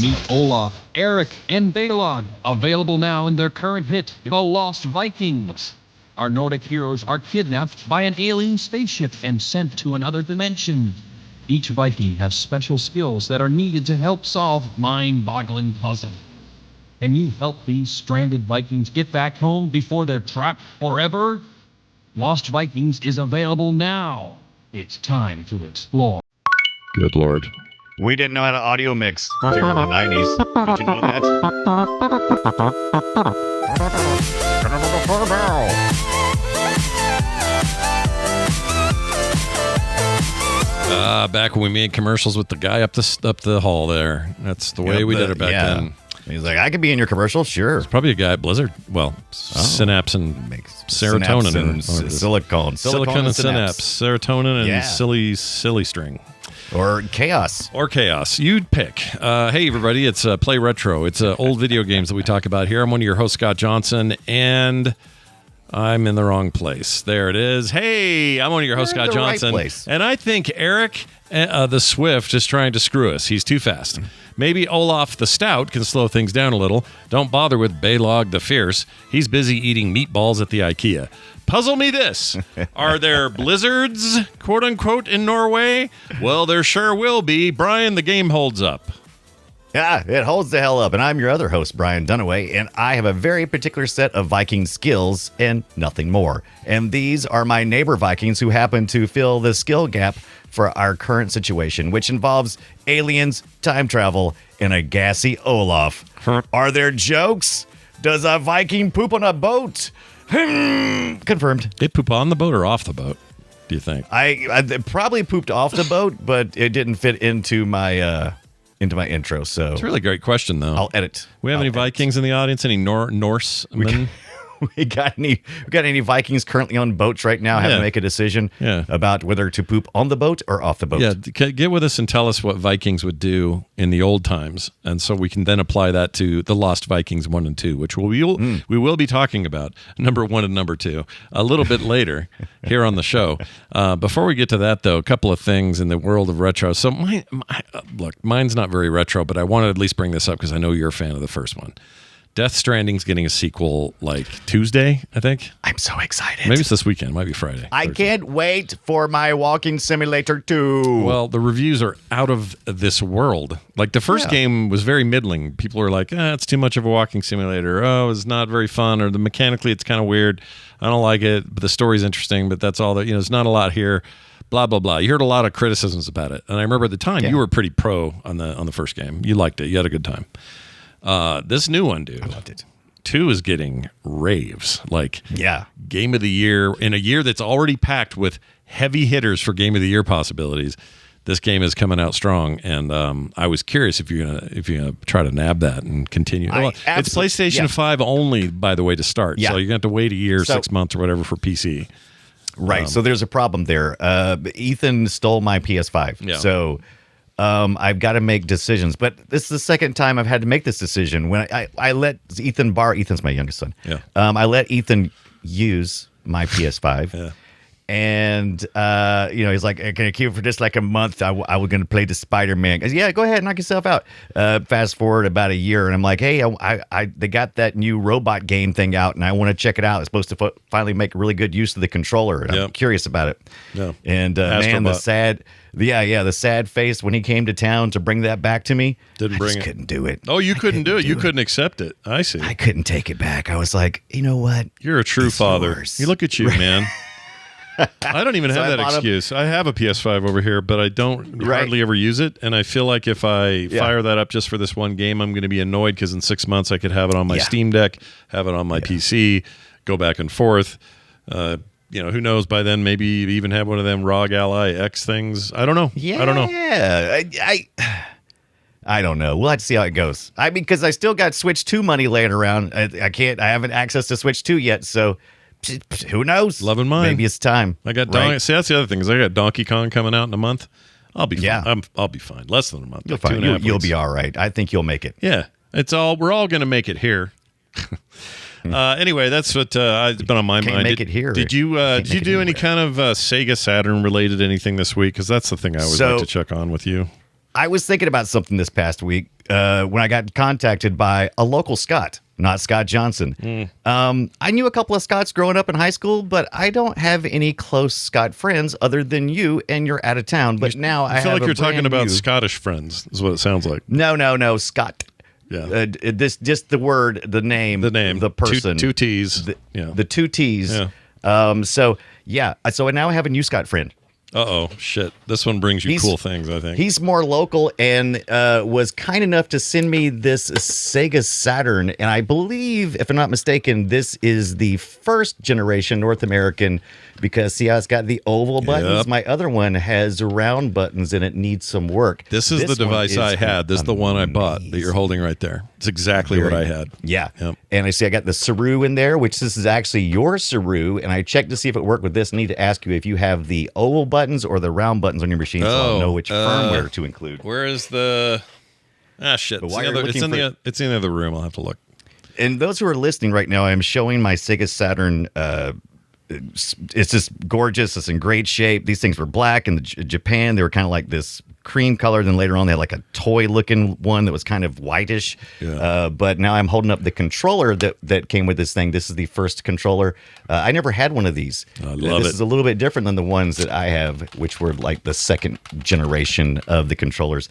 Meet Olaf, Erik, and Baleog, available now in their current hit, The Lost Vikings. Our Nordic heroes are kidnapped by an alien spaceship and sent to another dimension. Each Viking has special skills that are needed to help solve mind-boggling puzzles. Can you help these stranded Vikings get back home before they're trapped forever? Lost Vikings is available now. It's time to explore. Good Lord. We didn't know how to audio mix during the 90s. Did you know that? Back when we made commercials with the guy up the hall there. That's the way we did it back then. He's like, I could be in your commercial, sure. It's probably a guy at Blizzard. Well, Synapse and serotonin. Synapse and silicon. Silicon and synapse. Serotonin and silly string. Or chaos. You'd pick. Hey, everybody. It's Play Retro. It's old video games that we talk about here. I'm one of your hosts, Scott Johnson, and I'm in the wrong place. There it is. Hey, I'm one of your hosts, Scott Johnson. Right place. And I think Erik the Swift is trying to screw us. He's too fast. Maybe Olaf the Stout can slow things down a little. Don't bother with Baleog the Fierce. He's busy eating meatballs at the IKEA. Puzzle me this. Are there blizzards, quote-unquote, in Norway? Well, there sure will be. Brian, the game holds up. Yeah, it holds the hell up. And I'm your other host, Brian Dunaway, and I have a very particular set of Viking skills and nothing more. And these are my neighbor Vikings who happen to fill the skill gap for our current situation, which involves aliens, time travel, and a gassy Olaf. Are there jokes? Does a Viking poop on a boat? Confirmed. They poop on the boat or off the boat, do you think? I probably pooped off the boat, but it didn't fit into my intro. So it's a really great question, though. I'll edit. We have any Vikings in the audience? Any Norsemen? We got any Vikings currently on boats right now having to make a decision about whether to poop on the boat or off the boat? Yeah, get with us and tell us what Vikings would do in the old times, and so we can then apply that to the Lost Vikings 1 and 2, which we will be talking about, number 1 and number 2, a little bit later here on the show. Before we get to that, though, a couple of things in the world of retro. So, mine's not very retro, but I want to at least bring this up because I know you're a fan of the first one. Death Stranding's getting a sequel like Tuesday, I think. I'm so excited. Maybe it's this weekend. It might be Friday. I can't wait for my Walking Simulator 2. Well, the reviews are out of this world. Like the first game was very middling. People are like, it's too much of a walking simulator. Oh, it's not very fun. Or mechanically it's kind of weird. I don't like it. But the story's interesting. But that's all that, there's not a lot here. Blah, blah, blah. You heard a lot of criticisms about it. And I remember at the time you were pretty pro on the first game. You liked it. You had a good time. This new one, dude. I loved it. 2 is getting raves. Like, Game of the Year in a year that's already packed with heavy hitters for Game of the Year possibilities. This game is coming out strong, and I was curious if you're gonna try to nab that and continue. It's PlayStation 5 only, by the way, to start. So you're gonna have to wait a year, 6 months, or whatever for PC. Right. So there's a problem there. Ethan stole my PS5. Yeah. So. I've got to make decisions, but this is the second time I've had to make this decision. When I let Ethan Ethan's my youngest son. Yeah. I let Ethan use my PS5. Yeah. And, he's like, can I keep it for just like a month? I was going to play the Spider-Man. I said, yeah, go ahead, knock yourself out. Fast forward about a year, and I'm like, hey, they got that new robot game thing out, and I want to check it out. It's supposed to finally make really good use of the controller, and I'm curious about it. Yeah. And, man, the sad face when he came to town to bring that back to me. I couldn't do it. Oh, you couldn't do it. You couldn't accept it. I see. I couldn't take it back. I was like, you know what? You're a true father. You look at you, man. I don't even have that excuse. I have a PS5 over here, but I don't hardly ever use it. And I feel like if I fire that up just for this one game, I'm going to be annoyed because in 6 months I could have it on my Steam Deck, have it on my PC, go back and forth. Who knows? By then, maybe even have one of them ROG Ally X things. I don't know. Yeah, I don't know. I don't know. We'll have to see how it goes. Because I still got Switch 2 money laying around. I haven't access to Switch 2 yet, so who knows? Loving mine. Maybe it's time. I got See, that's the other thing is I got Donkey Kong coming out in a month. I'll be fine. I'll be fine. Less than a month. You'll fine. You'll be all right. I think you'll make it. Yeah, we're all going to make it here. Anyway, that's what has been on my mind. Make it here. Did you do any kind of Sega Saturn related anything this week? Because that's the thing I always like to check on with you. I was thinking about something this past week when I got contacted by a local Scot, not Scott Johnson. I knew a couple of Scots growing up in high school, but I don't have any close Scot friends other than you, and you're out of town. But now I feel have like you're talking about new... Scottish friends, is what it sounds like. No, Scott. Yeah. Just the word, the name, the person. Two T's. The two T's. Yeah. So now I have a new Scott friend. Uh-oh, shit. This one brings you cool things, I think. He's more local and was kind enough to send me this Sega Saturn. And I believe, if I'm not mistaken, this is the first generation North American because, see how it's got the oval buttons? Yep. My other one has round buttons and it needs some work. This is the device I had. This is the one I bought that you're holding right there. It's exactly what I had. Yeah. Yep. And I see I got the Saru in there, which this is actually your Saru. And I checked to see if it worked with this. I need to ask you if you have the oval buttons or the round buttons on your machine so I'll know which firmware to include. Where is the... shit. It's in the other room. I'll have to look. And those who are listening right now, I'm showing my Sega Saturn. It's just gorgeous. It's in great shape. These things were black in Japan. They were kind of like this cream color. Then later on, they had like a toy looking one that was kind of whitish. Yeah. But now I'm holding up the controller that came with this thing. This is the first controller. I never had one of these. I love it. This is a little bit different than the ones that I have, which were like the second generation of the controllers.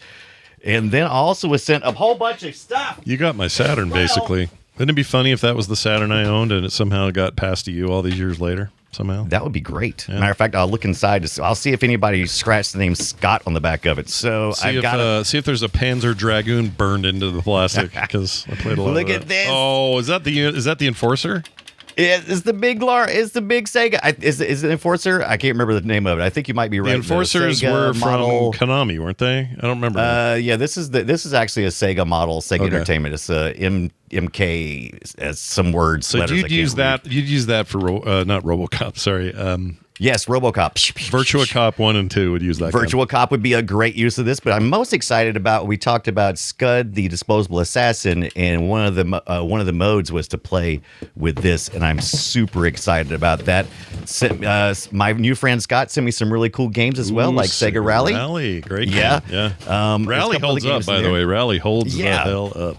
And then I also was sent a whole bunch of stuff. You got my Saturn, basically. Wouldn't it be funny if that was the Saturn I owned and it somehow got passed to you all these years later? Somehow that would be great. Yeah. Matter of fact, I'll look inside. I'll see if anybody scratched the name Scott on the back of it. So see if there's a Panzer Dragoon burned into the plastic because I played a lot. Look of that. at this. Oh, is that the Enforcer? It's the big Sega. Is the Enforcer? I can't remember the name of it. I think you might be right. The Enforcers were from Konami, weren't they? I don't remember. Yeah, this is actually a Sega model, Sega Entertainment. It's a MK as some words. So you'd use that. You'd use that for not RoboCop. Sorry. Yes, RoboCop. Virtua Cop 1 and 2 would use that. Virtua Cop would be a great use of this, but I'm most excited about. We talked about Scud, the disposable assassin, and one of the modes was to play with this, and I'm super excited about that. My new friend Scott sent me some really cool games as well, like Sega Rally. Rally, great game. Yeah. Rally holds up, by the way. Rally holds the hell up.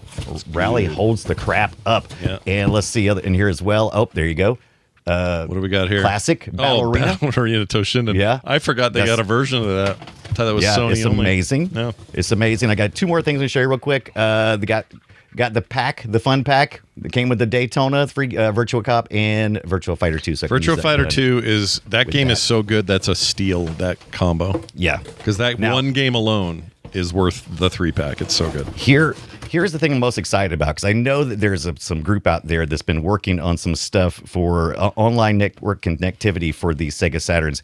Rally holds the crap up. Yeah. And let's see in here as well. Oh, there you go. What do we got here? Classic Battle Arena. Battle Arena Toshinden. Yeah. I forgot they got a version of that. I thought that was Sony it's only. amazing. No. It's amazing. I got two more things to show you real quick. They got the pack, the fun pack that came with the Daytona, Virtua Cop, and Virtua Fighter 2. So Virtua Fighter 2 is so good. That's a steal, that combo. Yeah. Because one game alone is worth the 3-pack. It's so good. Here's the thing I'm most excited about, because I know that there's some group out there that's been working on some stuff for online network connectivity for the Sega Saturns.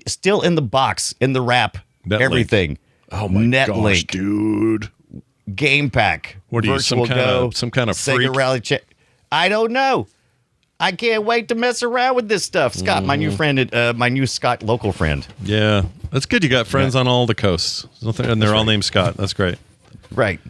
Still in the box, in the wrap, Netlink. Everything. Oh my gosh, dude! Game pack. What are you? Some kind of Sega freak? Rally check. I don't know. I can't wait to mess around with this stuff. Scott, my new friend, my new Scott local friend. Yeah, that's good. You got friends on all the coasts, and they're all named Scott. That's great. Right.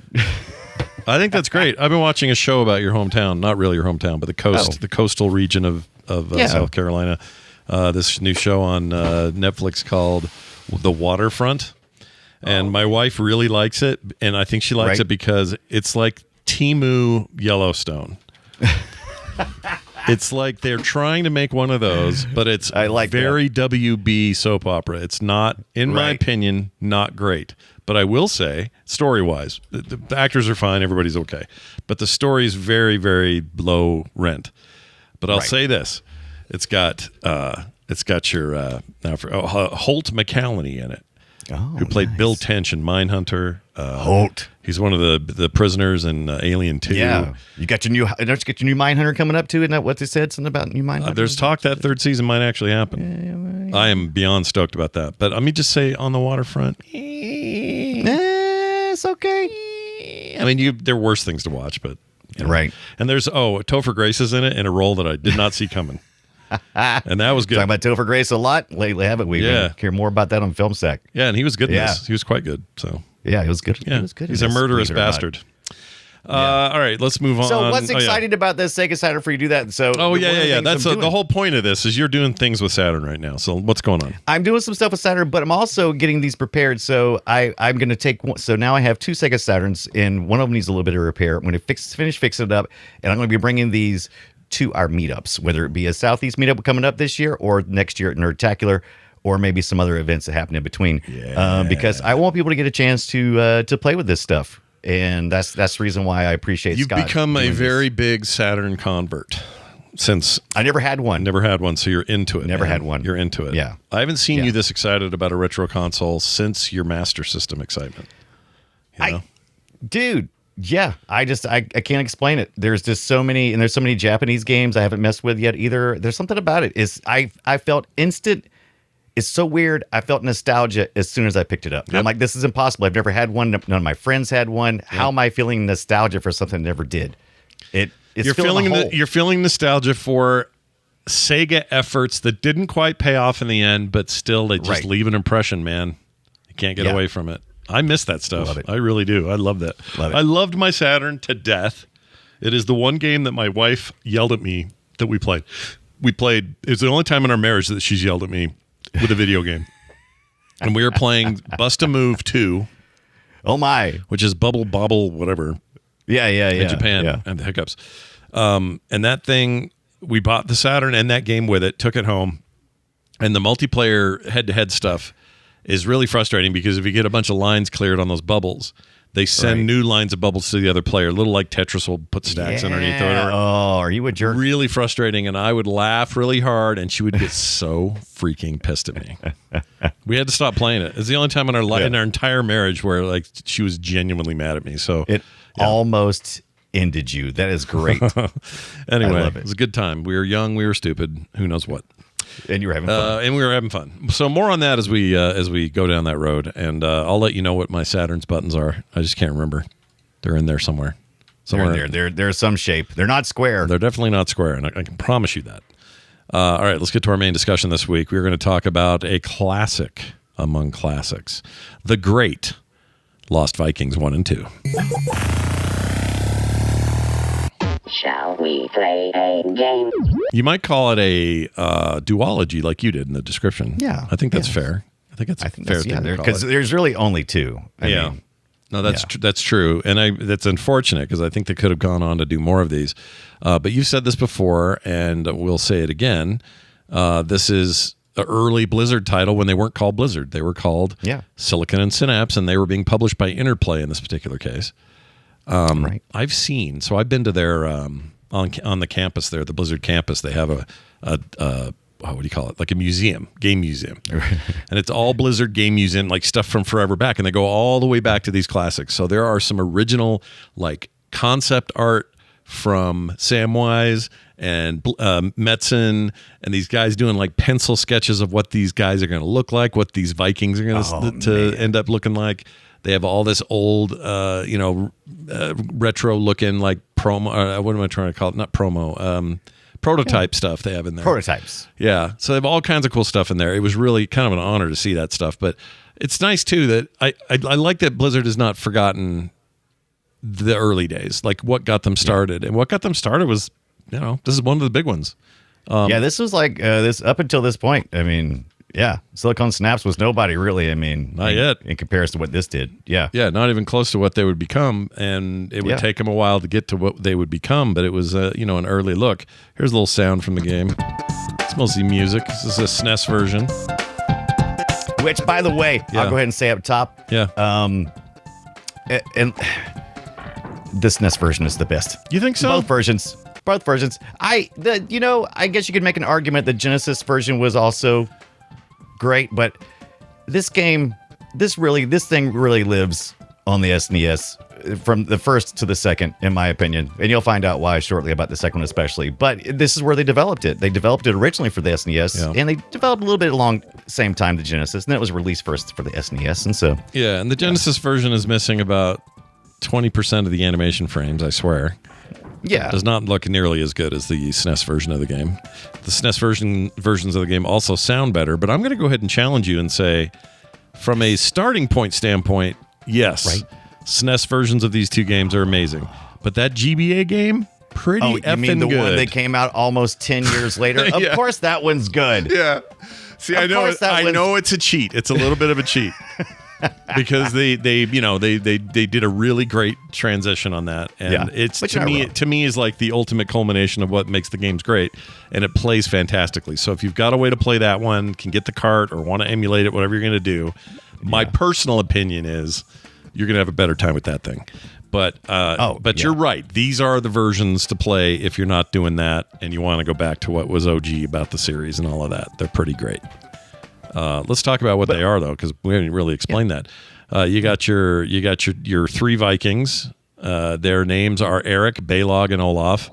I think that's great. I've been watching a show about your hometown, not really your hometown, but the coastal region of South Carolina. This new show on Netflix called The Waterfront. And my wife really likes it, and I think she likes it because it's like Temu Yellowstone. It's like they're trying to make one of those, but it's very WB soap opera. It's not, in my opinion, not great. But I will say, story-wise, the actors are fine, everybody's okay. But the story is very, very low rent. But I'll say this: it's got your Holt McCallany in it, who played Bill Tench in Mindhunter. Holt. He's one of the prisoners in Alien 2. Yeah, you got your new Mindhunter coming up too. Isn't that what they said? Something about new Mindhunter. There's talk that third season might actually happen. I am beyond stoked about that. But let me just say, on the waterfront, it's okay. I mean, there are worse things to watch, but right. And there's Topher Grace is in it in a role that I did not see coming, and that was good. Talking about Topher Grace a lot lately, haven't we? Yeah. We hear more about that on Film Sack. Yeah, and he was good in this. He was quite good. So yeah, he was good. Yeah, He was good. He's a murderous bastard. All right, let's move on. So what's exciting about this Sega Saturn for you to do that? So yeah. That's the whole point of this is you're doing things with Saturn right now. So what's going on? I'm doing some stuff with Saturn, but I'm also getting these prepared. So I'm going to take one. So now I have 2 Sega Saturns, and one of them needs a little bit of repair. I'm going to finish fixing it up, and I'm going to be bringing these to our meetups, whether it be a Southeast meetup coming up this year or next year at Nerdtacular, or maybe some other events that happen in between. Yeah. Because I want people to get a chance to play with this stuff. And that's the reason why I appreciate You've Scott become a very this. big Saturn convert since I never had one. So you're into it. Never had one. You're into it. Yeah. I haven't seen you this excited about a retro console since your Master System excitement. You know? Dude, yeah. I can't explain it. There's just so many, and there's so many Japanese games I haven't messed with yet either. There's something about it. I felt instant. It's so weird. I felt nostalgia as soon as I picked it up. Yep. I'm like, this is impossible. I've never had one. None of my friends had one. Yep. How am I feeling nostalgia for something I never did? You're feeling nostalgia for Sega efforts that didn't quite pay off in the end, but still they just leave an impression, man. You can't get away from it. I miss that stuff. Love it. I really do. I love that. Love it. I loved my Saturn to death. It is the one game that my wife yelled at me that we played. It was the only time in our marriage that she's yelled at me with a video game. And we were playing Bust a Move 2. Oh my. Which is Bubble Bobble whatever. Yeah. In Japan and the hiccups. And that thing, we bought the Saturn and that game with it, took it home. And the multiplayer head-to-head stuff is really frustrating because if you get a bunch of lines cleared on those bubbles, they send new lines of bubbles to the other player. A little like Tetris will put stacks underneath or whatever. Oh, are you a jerk? Really frustrating, and I would laugh really hard, and she would get so freaking pissed at me. We had to stop playing it. It's the only time in our in our entire marriage where like she was genuinely mad at me. So it almost ended you. That is great. Anyway, it was a good time. We were young, we were stupid. Who knows what? And you were having fun. And we were having fun. So more on that as we go down that road. And I'll let you know what my Saturn's buttons are. I just can't remember. They're in there somewhere. They're some shape. They're not square. They're definitely not square, and I can promise you that. All right, let's get to our main discussion this week. We're going to talk about a classic among classics, the great Lost Vikings 1 and 2. Shall we play a game? You might call it a duology like you did in the description. Yeah. I think that's fair. I think that's fair. Because there's really only 2. I mean, no, that's true. And that's unfortunate because I think they could have gone on to do more of these. But you've said this before, and we'll say it again. This is an early Blizzard title when they weren't called Blizzard. They were called Silicon and Synapse, and they were being published by Interplay in this particular case. I've been to their on the campus there, the Blizzard campus. They have a what do you call it? Like a game museum, and it's all Blizzard game museum, like stuff from forever back, and they go all the way back to these classics. So there are some original like concept art from Samwise and Metzen and these guys doing like pencil sketches of what these guys are going to look like, what these Vikings are going to end up looking like. They have all this old, retro-looking like promo. What am I trying to call it? Not promo. Prototype stuff they have in there. Prototypes. Yeah. So they have all kinds of cool stuff in there. It was really kind of an honor to see that stuff. But it's nice, too, that I like that Blizzard has not forgotten the early days, like what got them started. And what got them started was, this is one of the big ones. This was like this up until this point. I mean... Yeah, Silicon Synapse was nobody really. I mean, not yet in comparison to what this did. Yeah, not even close to what they would become, and it would take them a while to get to what they would become. But it was, an early look. Here's a little sound from the game. It's mostly music. This is a SNES version. Which, by the way, I'll go ahead and say up top. Yeah. And the SNES version is the best. You think so? Both versions. I guess you could make an argument the Genesis version was also great, but this thing really lives on the SNES from the first to the second, in my opinion. And you'll find out why shortly about the second one especially. But this is where they developed it. They developed it originally for the SNES, and they developed a little bit along the same time the Genesis, and then it was released first for the SNES. And so and the Genesis version is missing about 20% of the animation frames, I swear. Yeah. Does not look nearly as good as the SNES version of the game. The SNES versions of the game also sound better, but I'm going to go ahead and challenge you and say, from a starting point standpoint, yes, SNES versions of these two games are amazing. But that GBA game, pretty Oh, you effing mean the good. one that came out almost 10 years later? Of Yeah. course that one's good. Yeah. See, I know it's a cheat. It's a little bit of a cheat. Because they did a really great transition on that, and it's But to me is like the ultimate culmination of what makes the games great, and it plays fantastically. So if you've got a way to play that one, can get the cart or want to emulate it, whatever you're going to do, my personal opinion is you're going to have a better time with that thing. But you're right. These are the versions to play if you're not doing that and you want to go back to what was OG about the series and all of that. They're pretty great. Let's talk about what they are, though, because we haven't really explained that. You got your three Vikings. Their names are Erik, Baleog, and Olaf.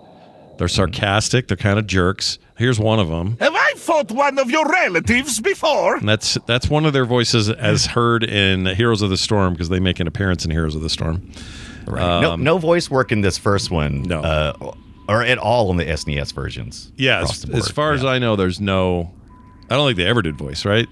They're sarcastic. They're kind of jerks. Here's one of them. Have I fought one of your relatives before? And that's one of their voices as heard in Heroes of the Storm, because they make an appearance in Heroes of the Storm. Right. No voice work in this first one. No. Or at all in the SNES versions. Yeah, as far as I know, there's no... I don't think they ever did voice, right?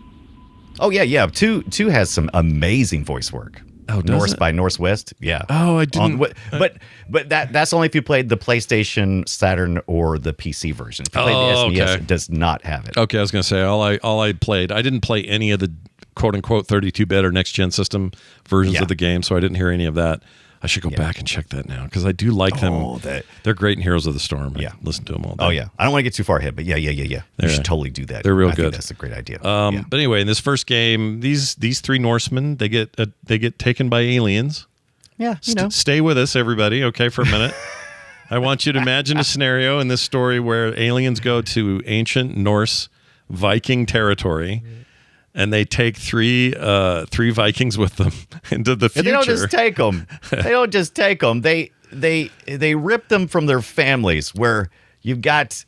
Oh, yeah. Two has some amazing voice work. Oh, does Norse it? by Northwest. Yeah. Oh, I didn't... But that's only if you played the PlayStation, Saturn, or the PC version. If you played the SNES, it does not have it. Okay, I was going to say, all I played... I didn't play any of the quote-unquote 32-bit or next-gen system versions of the game, so I didn't hear any of that. I should go back and check that now, because I do like them. They're great in Heroes of the Storm. I listen to them all day. Oh, yeah. I don't want to get too far ahead, but yeah. You should totally do that. They're real I good. think that's a great idea. But anyway, in this first game, these three Norsemen, they get taken by aliens. Yeah, Stay with us, everybody, okay, for a minute. I want you to imagine a scenario in this story where aliens go to ancient Norse Viking territory, and they take three Vikings with them into the future. And they don't just take them. They rip them from their families. Where you've got,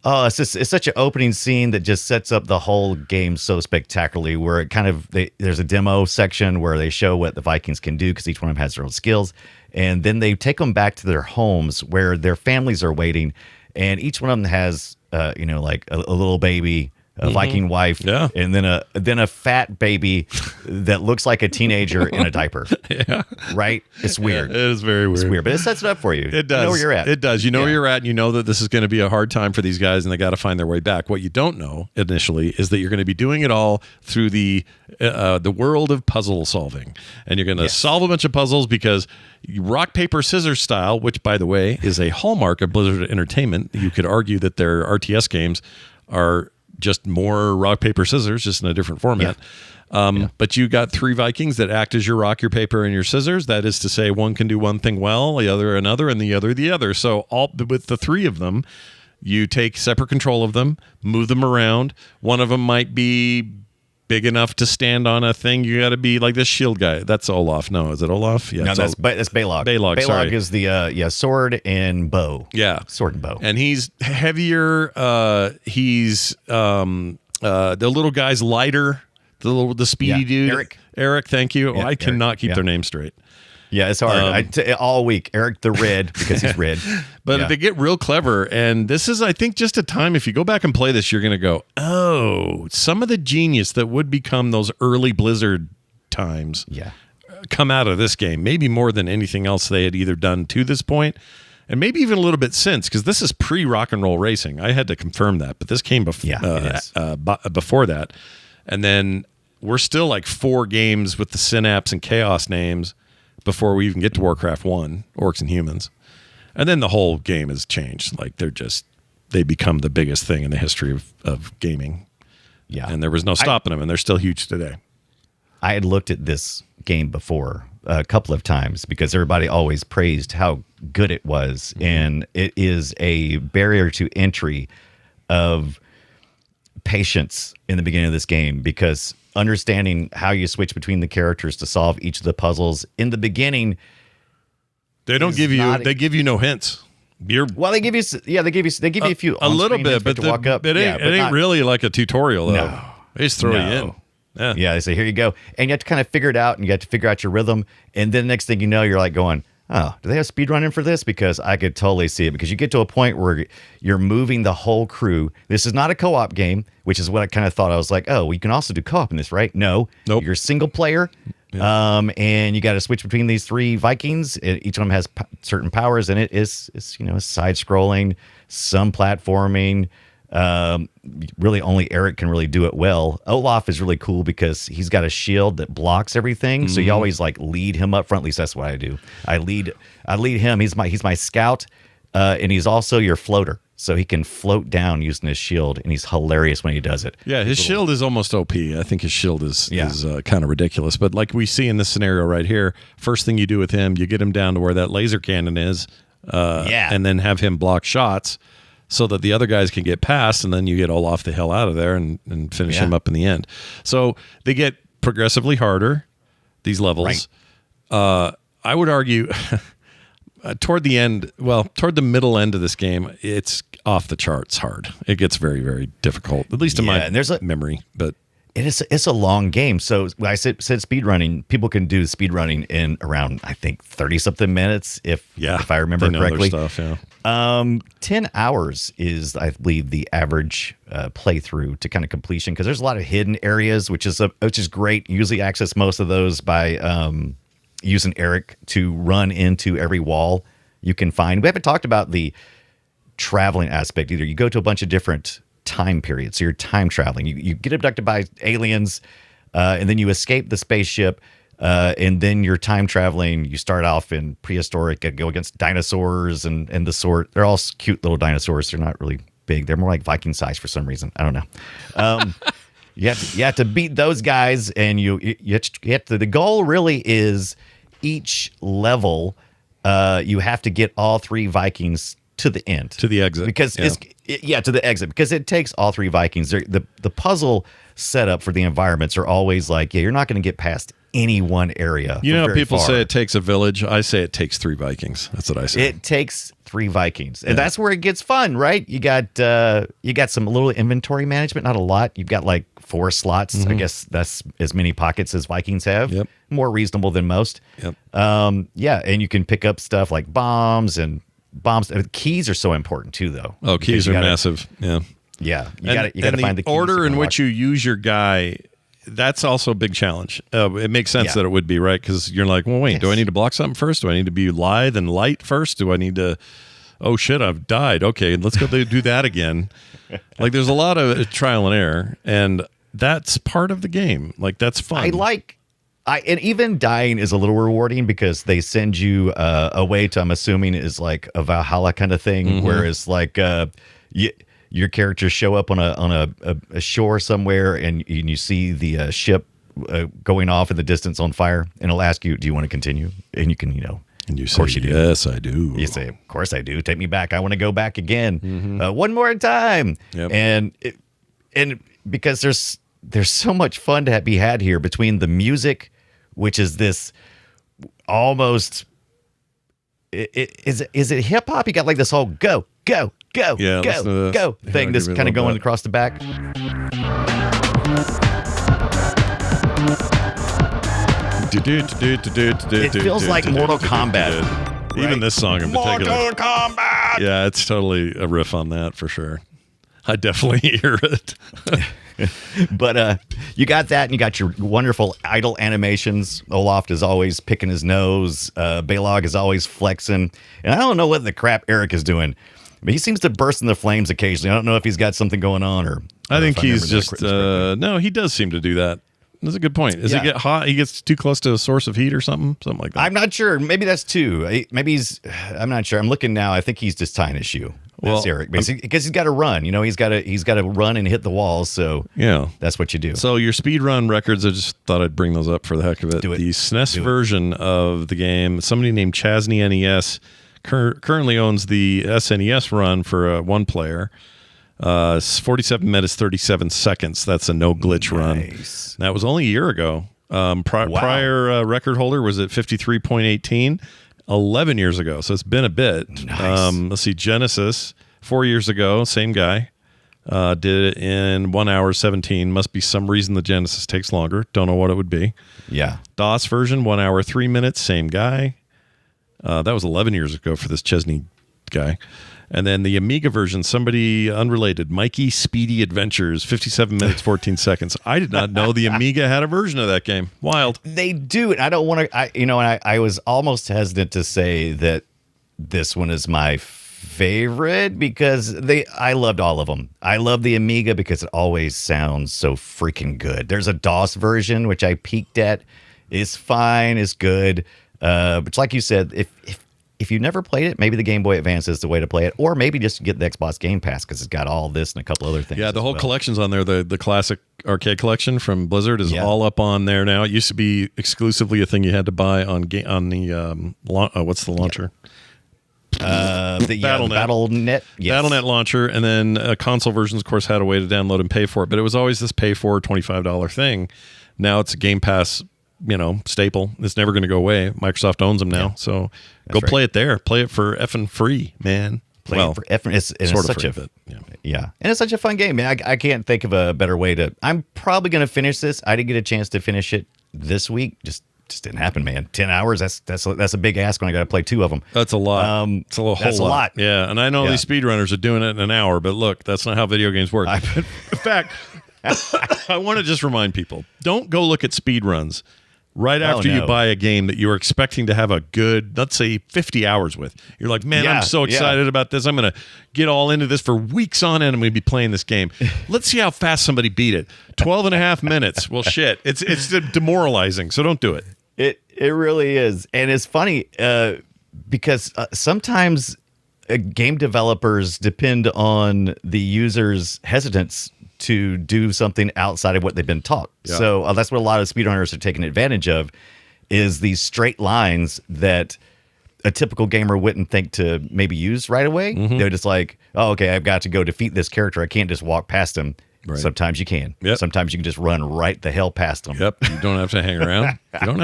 it's such an opening scene that just sets up the whole game so spectacularly. Where it kind of there's a demo section where they show what the Vikings can do, because each one of them has their own skills, and then they take them back to their homes where their families are waiting, and each one of them has like a little baby, a Viking wife, and then a fat baby that looks like a teenager in a diaper. Yeah. Right? It's weird. It is very weird. It's weird, but it sets it up for you. It does. You know where you're at. It does. You know where you're at, and you know that this is going to be a hard time for these guys, and they got to find their way back. What you don't know initially is that you're going to be doing it all through the world of puzzle solving, and you're going to solve a bunch of puzzles, because rock, paper, scissors style, which, by the way, is a hallmark of Blizzard Entertainment. You could argue that their RTS games are just more rock, paper, scissors, just in a different format. But you got three Vikings that act as your rock, your paper, and your scissors. That is to say, one can do one thing well, the other another, and the other the other. So with the three of them, you take separate control of them, move them around. One of them might be big enough to stand on a thing. You got to be like this shield guy. That's Olaf. No, is it Olaf? Yeah, no, that's Baleog. Baleog is the sword and bow. Yeah, sword and bow. And he's heavier. He's the little guy's lighter. The speedy dude. Erik. Thank you. I cannot keep their name straight. Yeah, it's hard. All week, Erik the Red, because he's red. But they get real clever, and this is, I think, just a time, if you go back and play this, you're going to go, oh, some of the genius that would become those early Blizzard times come out of this game, maybe more than anything else they had either done to this point, and maybe even a little bit since, because this is pre-Rock and Roll Racing. I had to confirm that, but this came before that. And then we're still like 4 games with the Synapse and Chaos names before we even get to Warcraft 1, Orcs and Humans. And then the whole game has changed. Like they become the biggest thing in the history of gaming. Yeah. And there was no stopping them, and they're still huge today. I had looked at this game before a couple of times, because everybody always praised how good it was. Mm-hmm. And it is a barrier to entry of patience in the beginning of this game, because understanding how you switch between the characters to solve each of the puzzles in the beginning, they don't give you they give you no hints. They give you a few a little bit, but it ain't really like a tutorial though. No, they just throw you in. They say, here you go, and you have to kind of figure it out, and you have to figure out your rhythm, and then next thing you know, you're like going, oh, do they have speedrunning for this? Because I could totally see it, because you get to a point where you're moving the whole crew. This is not a co-op game, which is what I kind of thought. I was like, oh, well, you can also do co-op in this, right? No. Nope. You're single player. And you got to switch between these 3 Vikings. Each of them has certain powers, and it's side scrolling, some platforming. Really only Erik can really do it well. Olaf is really cool because he's got a shield that blocks everything. So you always like lead him up front. At least that's what I do. I lead him. He's my scout, and he's also your floater. So he can float down using his shield, and he's hilarious when he does it. Yeah, his shield is almost OP. I think his shield is kind of ridiculous. But like we see in this scenario right here, first thing you do with him, you get him down to where that laser cannon is, and then have him block shots so that the other guys can get past, and then you get Olaf the hell out of there and finish him up in the end. So they get progressively harder, these levels. Right. I would argue... toward the middle end of this game, it's off the charts hard. It gets very, very difficult, at least in my memory. But it's a long game. So when I said speedrunning, people can do speedrunning in around, I think, 30-something minutes, if I remember correctly. Stuff, 10 hours is, I believe, the average playthrough to kind of completion, because there's a lot of hidden areas, which is great. You usually access most of those by... using Erik to run into every wall you can find. We haven't talked about the traveling aspect either. You go to a bunch of different time periods, so you're time traveling. You get abducted by aliens, and then you escape the spaceship, and then you're time traveling. You start off in prehistoric, go against dinosaurs and the sort. They're all cute little dinosaurs. They're not really big. They're more like Viking size for some reason. I don't know. You have to beat those guys, and you have to. The goal really is each level. You have to get all 3 Vikings to the end, to the exit, because to the exit, because it takes all 3 Vikings. The puzzle setup for the environments are always like, you're not going to get past any one area. You know, people say it takes a village. I say it takes 3 Vikings. That's what I say. It takes 3 Vikings, and that's where it gets fun, right? You got some little inventory management, not a lot. You've got like 4 slots. I guess that's as many pockets as Vikings have. Yep. More reasonable than most. Yep. And you can pick up stuff like bombs. Keys are so important too, though. Oh, keys are massive. Yeah. Yeah. You got to find the keys order in which you use your guy. That's also a big challenge. It makes sense that it would be, right? Because you're like, well, wait, do I need to block something first? Do I need to be lithe and light first? Do I need to, oh shit, I've died. Okay, let's go do that again. Like, there's a lot of trial and error, and that's part of the game. Like, that's fun. And even dying is a little rewarding, because they send you away to, I'm assuming, is like a Valhalla kind of thing, whereas like your characters show up on a shore somewhere, and you see the ship going off in the distance on fire, and it'll ask you, do you want to continue? And you can, and you say, of course you do. Yes, I do. You say, of course I do. Take me back. I want to go back again. One more time. Yep. And because there's so much fun to be had here between the music, which is this almost, is it hip hop? You got like this whole go thing, this kind of going across the back. It feels like Mortal Kombat. Even this song in particular. Mortal Kombat! Yeah, it's totally a riff on that for sure. I definitely hear it. But you got that, and you got your wonderful idle animations. Olaf is always picking his nose. Baleog is always flexing. And I don't know what the crap Erik is doing, but he seems to burst into flames occasionally. I don't know if he's got something going on, or I think he's just no, he does seem to do that. That's a good point. Does he get hot? He gets too close to a source of heat or something like that. I'm not sure. Maybe that's too. Maybe I'm not sure. I'm looking now. I think he's just tying his shoe. That's Erik, basically, because he's got to run. He's got to run and hit the walls. So that's what you do. So your speed run records, I just thought I'd bring those up for the heck of it. Do it. The SNES version of the game, somebody named Chasney NES currently owns the SNES run for one player. 47 minutes 37 seconds. That's a no glitch run. That was only a year ago. Prior record holder was at 53.18 11 years ago, so it's been a bit. Let's see, Genesis 4 years ago, same guy, did it in 1 hour 17. Must be some reason the Genesis takes longer. Don't know what it would be. DOS version 1 hour 3 minutes, same guy. That was 11 years ago for this Chesney guy. And then the Amiga version, somebody unrelated, Mikey Speedy Adventures, 57 minutes, 14 seconds. I did not know the Amiga had a version of that game. Wild. They do. And I don't want to, I was almost hesitant to say that this one is my favorite because I loved all of them. I love the Amiga because it always sounds so freaking good. There's a DOS version, which I peeked at. It's fine. It's good. But like you said, if you never played it, maybe the Game Boy Advance is the way to play it, or maybe just get the Xbox Game Pass because it's got all this and a couple other things. Yeah, the whole collection's on there. The classic arcade collection from Blizzard is all up on there now. It used to be exclusively a thing you had to buy on the what's the launcher? BattleNet. Yes. BattleNet launcher, and then console versions, of course, had a way to download and pay for it. But it was always this pay for $25 thing. Now it's a Game Pass, staple. It's never going to go away. Microsoft owns them now, so go play it there. Play it for effing free, man. Play it for effing. It's such a and it's such a fun game. Man, I can't think of a better way to. I'm probably going to finish this. I didn't get a chance to finish it this week. Just didn't happen, man. 10 hours. That's a big ask when I got to play 2 of them. That's a lot. It's a whole lot. Yeah, and I know these speedrunners are doing it in an hour, but look, that's not how video games work. In fact, I want to just remind people: don't go look at speedruns right after you buy a game that you're expecting to have a good, let's say, 50 hours with. You're like, man, I'm so excited about this. I'm going to get all into this for weeks on end. I'm going to be playing this game. Let's see how fast somebody beat it. 12 and a half minutes. Well, shit. It's demoralizing, so don't do it. It really is. And it's funny because sometimes game developers depend on the user's hesitance to do something outside of what they've been taught. Yeah. So that's what a lot of speedrunners are taking advantage of, is these straight lines that a typical gamer wouldn't think to maybe use right away. Mm-hmm. They're just like, oh, okay, I've got to go defeat this character. I can't just walk past him. Right. Sometimes you can. Yep. Sometimes you can just run right the hell past them. Yep. You don't have to hang around. Don't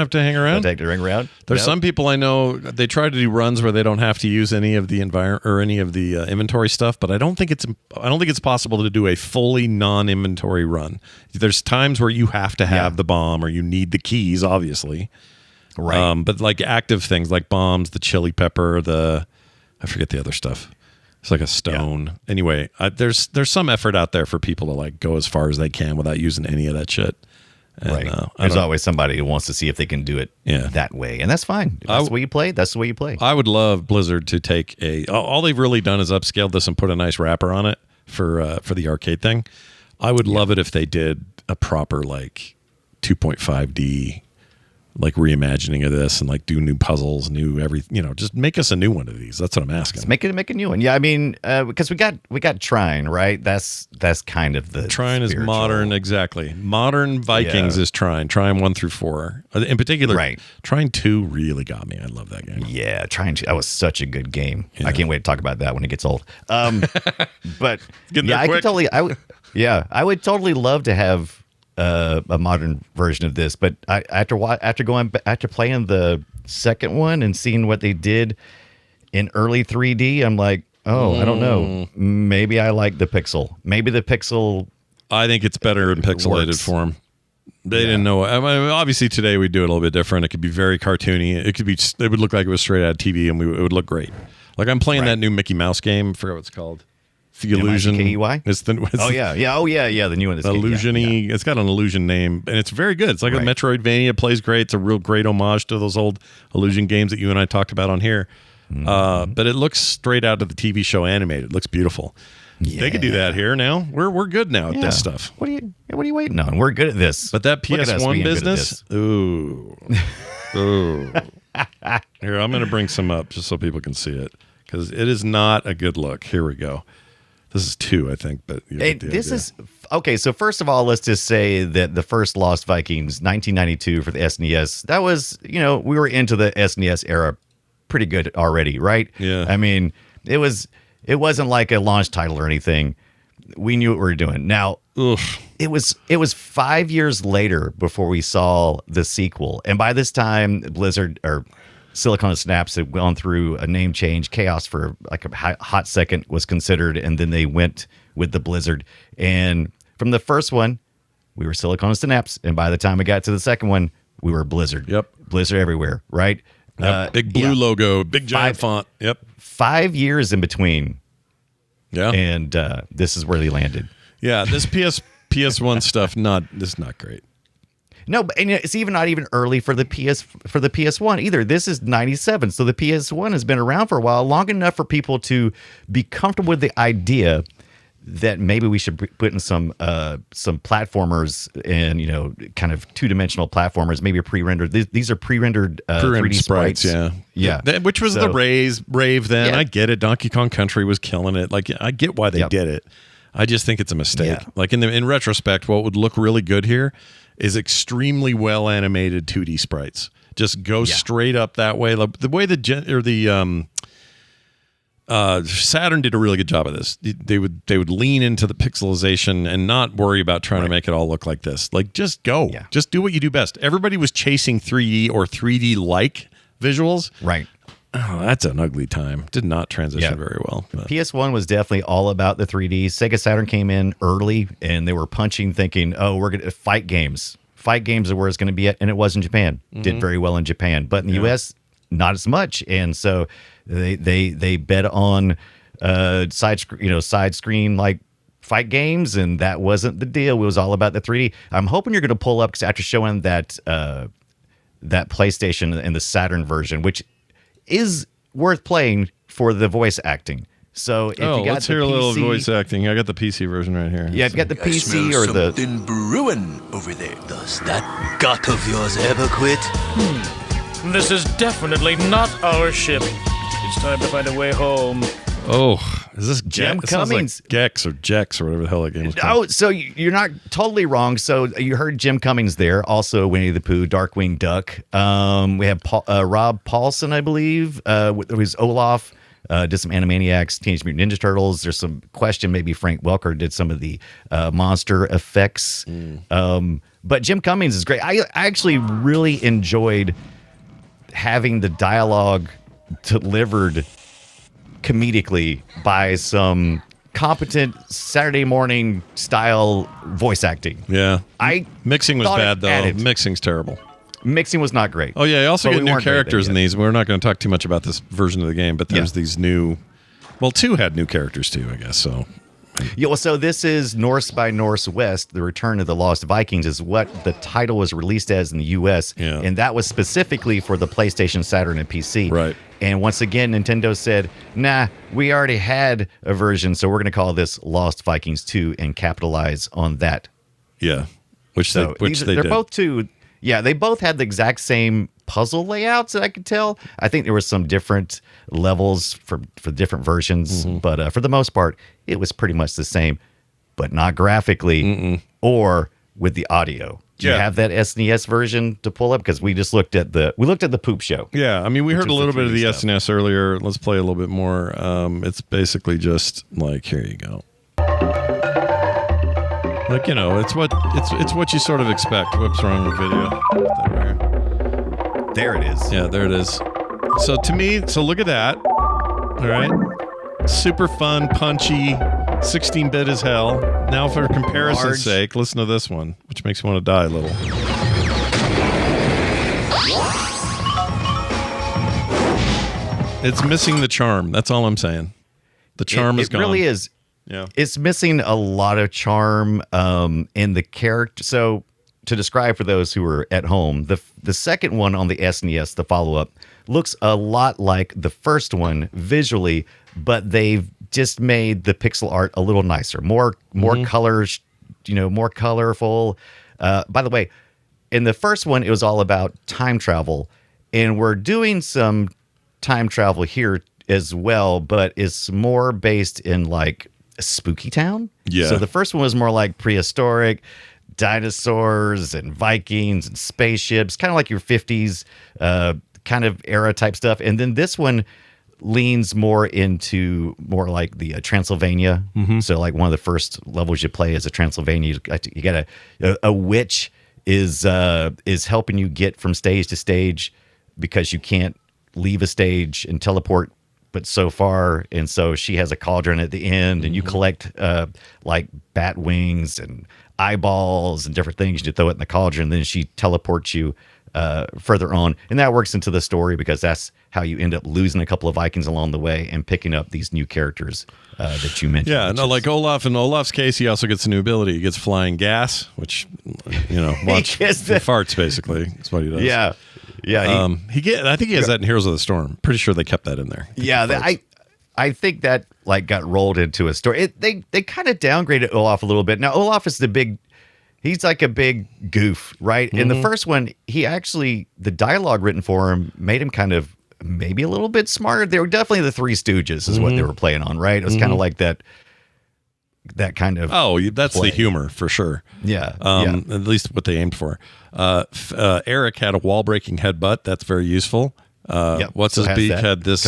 take the ring around. There's some people I know, they try to do runs where they don't have to use any of the environment or any of the inventory stuff, but I don't think it's possible to do a fully non-inventory run. There's times where you have to have the bomb or you need the keys, obviously. Right. But like active things like bombs, the chili pepper, I forget the other stuff. It's like a stone. Yeah. Anyway, there's some effort out there for people to like go as far as they can without using any of that shit. And, right. There's always somebody who wants to see if they can do it that way, and that's fine. If that's the way you play. That's the way you play. I would love Blizzard to take all they've really done is upscaled this and put a nice wrapper on it for the arcade thing. I would love it if they did a proper like 2.5D like reimagining of this and like do new puzzles, new everything, just make us a new one of these. That's what I'm asking. Let's make a new one. Yeah, I mean, because we got Trine, right? That's kind of the Trine is modern, exactly. Modern Vikings is Trine 1 through 4. In particular, right. Trine 2 really got me. I love that game. Yeah, Trine 2, that was such a good game. Yeah. I can't wait to talk about that when it gets old. But I would totally love to have a modern version of this, but after playing the second one and seeing what they did in early 3D, I'm like, I don't know. Maybe I like the pixel. Maybe the pixel. I think it's better in pixelated form. They didn't know. I mean, obviously today we do it a little bit different. It could be very cartoony. It would look like it was straight out of TV, and it would look great. Like I'm playing that new Mickey Mouse game. I forget what it's called. The Illusion. The new one. Illusion-y. Yeah. It's got an Illusion name, and it's very good. It's like a Metroidvania. It plays great. It's a real great homage to those old Illusion games that you and I talked about on here. Mm-hmm. But it looks straight out of the TV show animated. It looks beautiful. Yeah. They could do that here now. We're good now at this stuff. What are you waiting on? We're good at this. But that PS1 business, ooh. Here, I'm going to bring some up just so people can see it, because it is not a good look. Here we go. This is 2, I think, but this is okay. So first of all, let's just say that the first Lost Vikings, 1992 for the SNES, that was, we were into the SNES era pretty good already, right? Yeah. I mean, it wasn't like a launch title or anything. We knew what we were doing. Now, it was 5 years later before we saw the sequel, and by this time, Blizzard or Silicon Synapse had gone through a name change. Chaos for like a hot second was considered, and then they went with the Blizzard. And from the first one, we were Silicon Synapse, and by the time we got to the second one, we were Blizzard. Yep, Blizzard everywhere, right? Yep. Big blue logo, big giant font. Yep. 5 years in between. Yeah. And this is where they landed. Yeah, this PS1 stuff this is not great. No, and it's not even early for the PS1 either. This is 97, so the PS1 has been around for a while, long enough for people to be comfortable with the idea that maybe we should put in some platformers and kind of two-dimensional platformers, maybe pre-rendered. These are pre-rendered 3D sprites. Yeah. Which was the rave then. Yeah. I get it. Donkey Kong Country was killing it. Like, I get why they did it. I just think it's a mistake. Yeah. Like in retrospect, what would look really good here is extremely well animated 2D sprites. Just go straight up that way. The way the Saturn did a really good job of this. They would lean into the pixelization and not worry about trying to make it all look like this. Like, just go. Yeah. Just do what you do best. Everybody was chasing 3D or 3D-like visuals. Right. Oh, that's an ugly time. Did not transition very well. But. PS1 was definitely all about the 3D. Sega Saturn came in early, and they were punching, thinking, "Oh, we're going to fight games. Fight games are where it's going to be at," and it was in Japan. Did very well in Japan, but in the U.S., not as much. And so they bet on side screen like fight games, and that wasn't the deal. It was all about the 3D. I'm hoping you're going to pull up because after showing that PlayStation and the Saturn version, which is worth playing for the voice acting. So if you got let's hear a little voice acting. I got the PC version right here. Yeah, I've got the PC or the something brewing over there. Does that gut of yours ever quit? This is definitely not our ship. It's time to find a way home. Oh, is this Jim Cummings? Like Gex or Jex or whatever the hell that game was called. Oh, so you're not totally wrong. So you heard Jim Cummings there. Also Winnie the Pooh, Darkwing Duck. We have Rob Paulson, I believe, who's Olaf. Did some Animaniacs, Teenage Mutant Ninja Turtles. There's some question. Maybe Frank Welker did some of the monster effects. But Jim Cummings is great. I actually really enjoyed having the dialogue delivered comedically by some competent Saturday morning style voice acting. Yeah. Mixing was bad, though. Mixing's terrible. Mixing was not great. Oh, yeah. You also get new characters in these. We're not going to talk too much about this version of the game, but there's these new... Well, 2 had new characters, too, I guess, so... Yeah, well, so this is Norse by Northwest, The Return of the Lost Vikings is what the title was released as in the U.S., and that was specifically for the PlayStation, Saturn, and PC. Right. And once again, Nintendo said, nah, we already had a version, so we're going to call this Lost Vikings 2 and capitalize on that. Yeah, which they did. Both 2... Yeah, they both had the exact same puzzle layouts that I could tell. I think there were some different levels for different versions, but for the most part, it was pretty much the same, but not graphically or with the audio. Do you have that SNES version to pull up? Because we just looked at the Poop Show. Yeah, I mean, we heard a little bit of the SNES earlier. Let's play a little bit more. It's basically just like, here you go. Like, it's what you sort of expect. Whoops, wrong video. There it is. Yeah, there it is. So to me, look at that. All right. Super fun, punchy, 16-bit as hell. Now for comparison's sake, listen to this one, which makes me want to die a little. It's missing the charm. That's all I'm saying. The charm is gone. It really is. Yeah, it's missing a lot of charm in the character. So to describe for those who are at home, the second one on the SNES, the follow-up, looks a lot like the first one visually, but they've just made the pixel art a little nicer, more colors, more colorful. By the way, in the first one, it was all about time travel, and we're doing some time travel here as well, but it's more based in like a spooky town. Yeah. So the first one was more like prehistoric, dinosaurs and Vikings and spaceships, kind of like your 50s kind of era type stuff. And then this one leans more into more like the Transylvania. So like one of the first levels you play is a Transylvania. You got a witch is helping you get from stage to stage because you can't leave a stage and teleport but so far, and so she has a cauldron at the end, and you collect like bat wings and eyeballs and different things. You throw it in the cauldron, and then she teleports you further on, and that works into the story because that's how you end up losing a couple of Vikings along the way and picking up these new characters that you mentioned. Yeah, no, like Olaf. In Olaf's case, he also gets a new ability. He gets flying gas, which watch the farts basically. That's what he does. Yeah, yeah. I think he has that in Heroes of the Storm. Pretty sure they kept that in there. Yeah, I think that got rolled into a story. They kind of downgraded Olaf a little bit. Now Olaf is he's like a big goof, right? In the first one, the dialogue written for him made him kind of maybe a little bit smarter. They were definitely the Three Stooges is what they were playing on, right? It was kind of like that kind of that's play. the humor for sure. Yeah, at least what they aimed for. Erik had a wall-breaking headbutt. That's very useful. What's his beak had this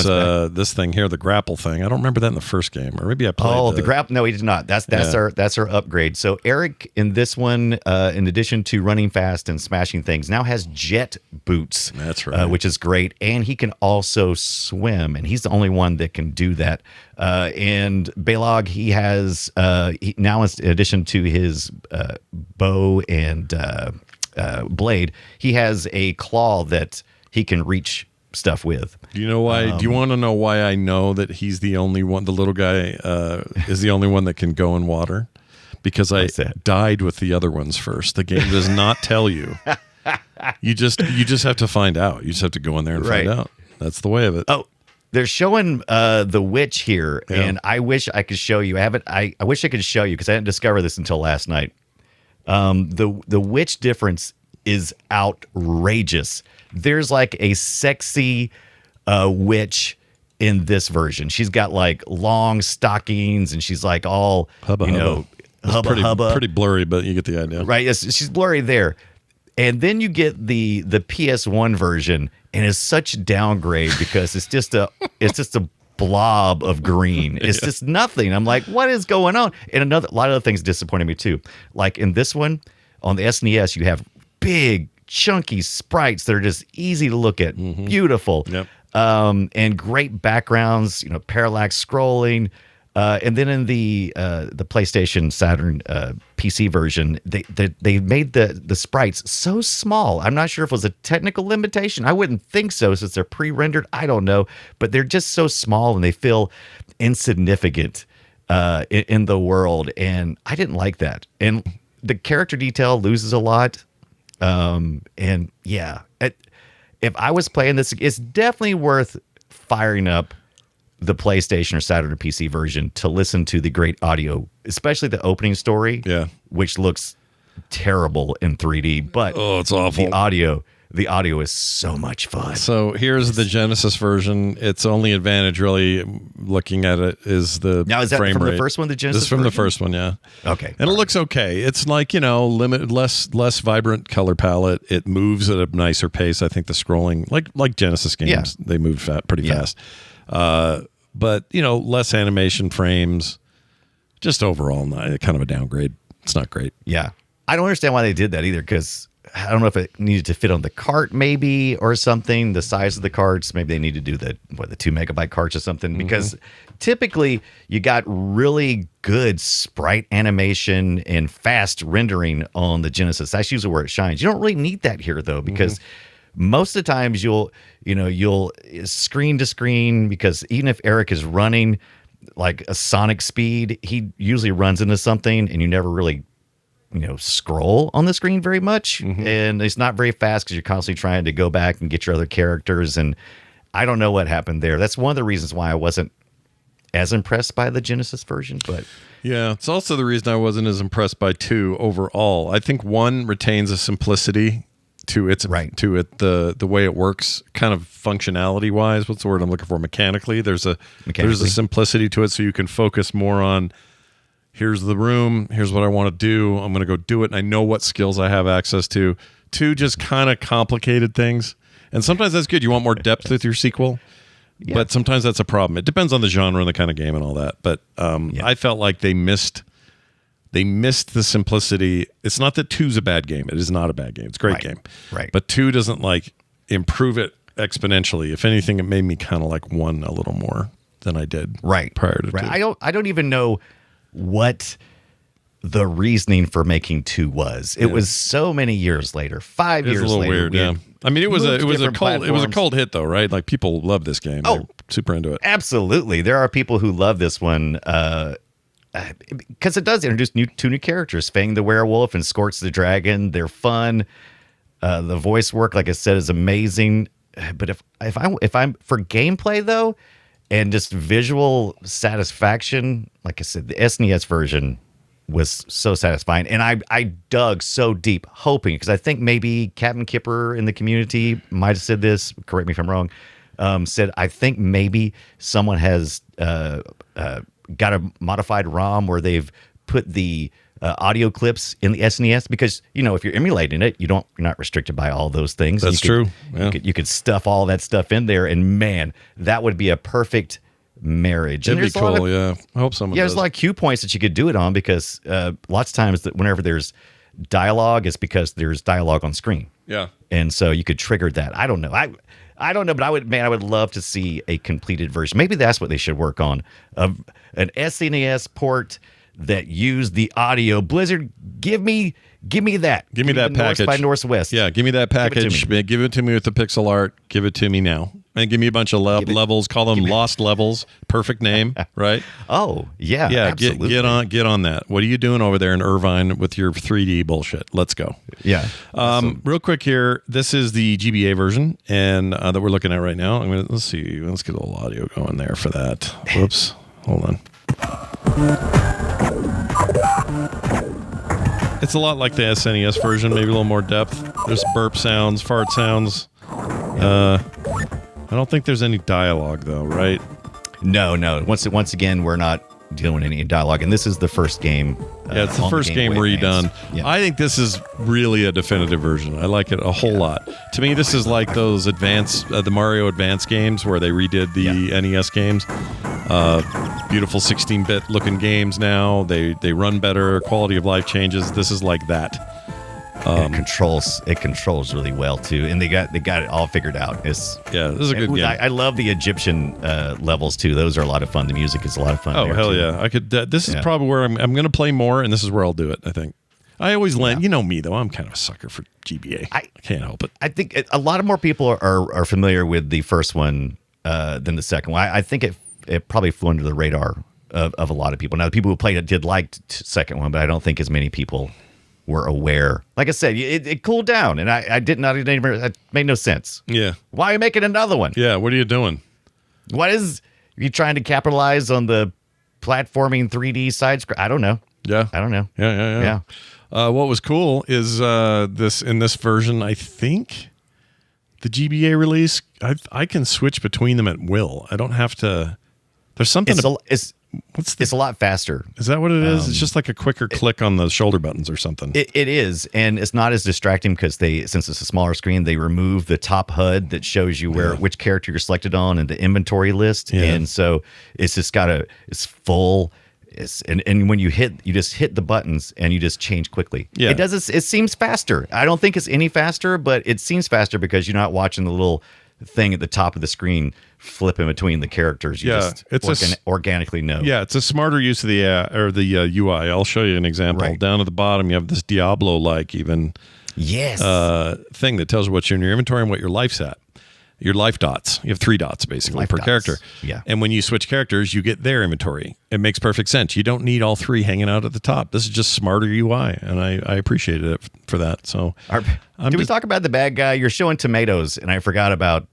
thing here, the grapple thing. I don't remember that in the first game, or maybe I played. The grapple. No, he did not. That's our upgrade. So Erik in this one, in addition to running fast and smashing things, now has jet boots. That's right, which is great, and he can also swim, and he's the only one that can do that. And Baleog, he has now in addition to his bow and blade, he has a claw that he can reach stuff with. Do you know why? Do you want to know why I know that he's the only one? The little guy is the only one that can go in water, because I died with the other ones first. The game does not tell you. You just have to find out. You just have to go in there and find out. That's the way of it. Oh, they're showing the witch here, and I wish I could show you. I wish I could show you because I didn't discover this until last night. The witch difference is outrageous. There's like a sexy witch in this version. She's got like long stockings and she's like all hubba. Pretty blurry, but you get the idea. Right. Yes, she's blurry there. And then you get the PS1 version, and it's such a downgrade because it's just a blob of green. It's just nothing. I'm like, what is going on? And a lot of other things disappointed me too. Like in this one on the SNES, you have big chunky sprites that are just easy to look at, beautiful, and great backgrounds. Parallax scrolling, and then in the PlayStation Saturn PC version, they made the sprites so small. I'm not sure if it was a technical limitation. I wouldn't think so, since they're pre-rendered. I don't know, but they're just so small and they feel insignificant in the world, and I didn't like that. And the character detail loses a lot. And yeah, if I was playing this, it's definitely worth firing up the PlayStation or Saturn or PC version to listen to the great audio, especially the opening story, which looks terrible in 3D, but it's awful. The audio is so much fun. So here's the Genesis version. Its only advantage, really, looking at it, is the now is that frame from rate. The first one, the Genesis. This is from version? the first one, yeah. Okay, and it looks okay. It's like limited, less vibrant color palette. It moves at a nicer pace. I think the scrolling, like Genesis games, they move pretty fast. But less animation frames. Just overall, kind of a downgrade. It's not great. Yeah, I don't understand why they did that either, because I don't know if it needed to fit on the cart maybe or something, the size of the carts. Maybe they need to do the 2 megabyte carts or something, because typically you got really good sprite animation and fast rendering on the Genesis. That's usually where it shines. You don't really need that here though, because most of the times you'll screen to screen, because even if Erik is running like a Sonic speed, he usually runs into something and you never really scroll on the screen very much, and it's not very fast because you're constantly trying to go back and get your other characters, and I don't know what happened there. That's one of the reasons why I wasn't as impressed by the Genesis version. But yeah, it's also the reason I wasn't as impressed by 2 overall. I think 1 retains a simplicity to its the way it works, kind of functionality wise. What's the word I'm looking for? Mechanically, there's a simplicity to it, so you can focus more on, here's the room, here's what I want to do, I'm going to go do it, and I know what skills I have access to. 2 just kind of complicated things, and sometimes that's good. You want more depth with your sequel, but sometimes that's a problem. It depends on the genre and the kind of game and all that, but I felt like they missed the simplicity. It's not that 2's a bad game. It is not a bad game. It's a great game. Right. But 2 doesn't improve it exponentially. If anything, it made me kind of like 1 a little more than I did prior to 2. I don't even know what the reasoning for making 2 was. It was so many years later, 5 years later. Weird, I mean, it was a different cold hit though, right? Like people love this game. Oh, they're super into it. Absolutely, there are people who love this one because it does introduce two new characters, Fang the werewolf and Scorch the dragon. They're fun. The voice work, like I said, is amazing. But if I'm for gameplay though, and just visual satisfaction, like I said, the SNES version was so satisfying, and I dug so deep, hoping, because I think maybe Captain Kipper in the community might have said this. Correct me if I'm wrong. Said I think maybe someone has got a modified ROM where they've put the audio clips in the SNES, because if you're emulating it, you're not restricted by all those things. That's true. Yeah. You could stuff all that stuff in there, and man, that would be a perfect marriage. It'd be cool. Yeah, I hope someone. There's a lot of cue points that you could do it on, because lots of times that whenever there's dialogue, it's because there's dialogue on screen. Yeah, and so you could trigger that. I don't know. I don't know, but I would love to see a completed version. Maybe that's what they should work on, of an SNES port that used the audio. Blizzard, give me that. Give me that package. North by Northwest. Yeah, give me that package. Give it to me with the pixel art. Give it to me now. And give me a bunch of levels. Call them Lost Levels. Perfect name, right? Oh, yeah. Yeah, absolutely. get on that. What are you doing over there in Irvine with your 3D bullshit? Let's go. Yeah. Real quick here. This is the GBA version, and that we're looking at right now. Let's see. Let's get a little audio going there for that. Whoops. Hold on. It's a lot like the SNES version, maybe a little more depth. There's burp sounds, fart sounds. I don't think there's any dialogue though, right? No. Once again, we're not doing any dialogue, and this is the first game. Yeah, it's the first game redone. Yeah. I think this is really a definitive version. I like it a whole lot. To me, this is like those the Mario Advance games where they redid the NES games. Beautiful 16-bit looking games now. They run better. Quality of life changes. This is like that. It controls really well too, and they got it all figured out. This is a good game. I love the Egyptian levels too. Those are a lot of fun. The music is a lot of fun. Oh hell too. Yeah! I could. This is probably where I'm going to play more, and this is where I'll do it. I think. I always land. You know me though. I'm kind of a sucker for GBA. I can't help it. I think a lot of more people are familiar with the first one than the second one. I think it probably flew under the radar of a lot of people. Now the people who played it did like the second one, but I don't think as many people were aware. Like I said, it cooled down, and I did not. It made no sense. Yeah. Why are you making another one? Yeah. What are you doing? Are you trying to capitalize on the platforming 3D side screen? I don't know. Yeah. I don't know. Yeah. What was cool is this version, I think the GBA release, I can switch between them at will. I don't have to. There's something. It's a lot faster. Is that what it is? It's just like a quicker click on the shoulder buttons or something. It is, and it's not as distracting because since it's a smaller screen, they remove the top HUD that shows you which character you're selected on in the inventory list, and so it's just it's full. And when you just hit the buttons and you just change quickly. Yeah. It seems faster. I don't think it's any faster, but it seems faster because you're not watching the little thing at the top of the screen flipping between the characters. You just organically know. Yeah, it's a smarter use of the UI. I'll show you an example. Right. Down at the bottom, you have this Diablo-like even thing that tells you what's in your inventory and what your life's at. Your life dots. You have 3 dots basically per character. Yeah. And when you switch characters, you get their inventory. It makes perfect sense. You don't need all 3 hanging out at the top. This is just smarter UI, and I appreciated it for that. So, we talk about the bad guy? You're showing tomatoes, and I forgot about.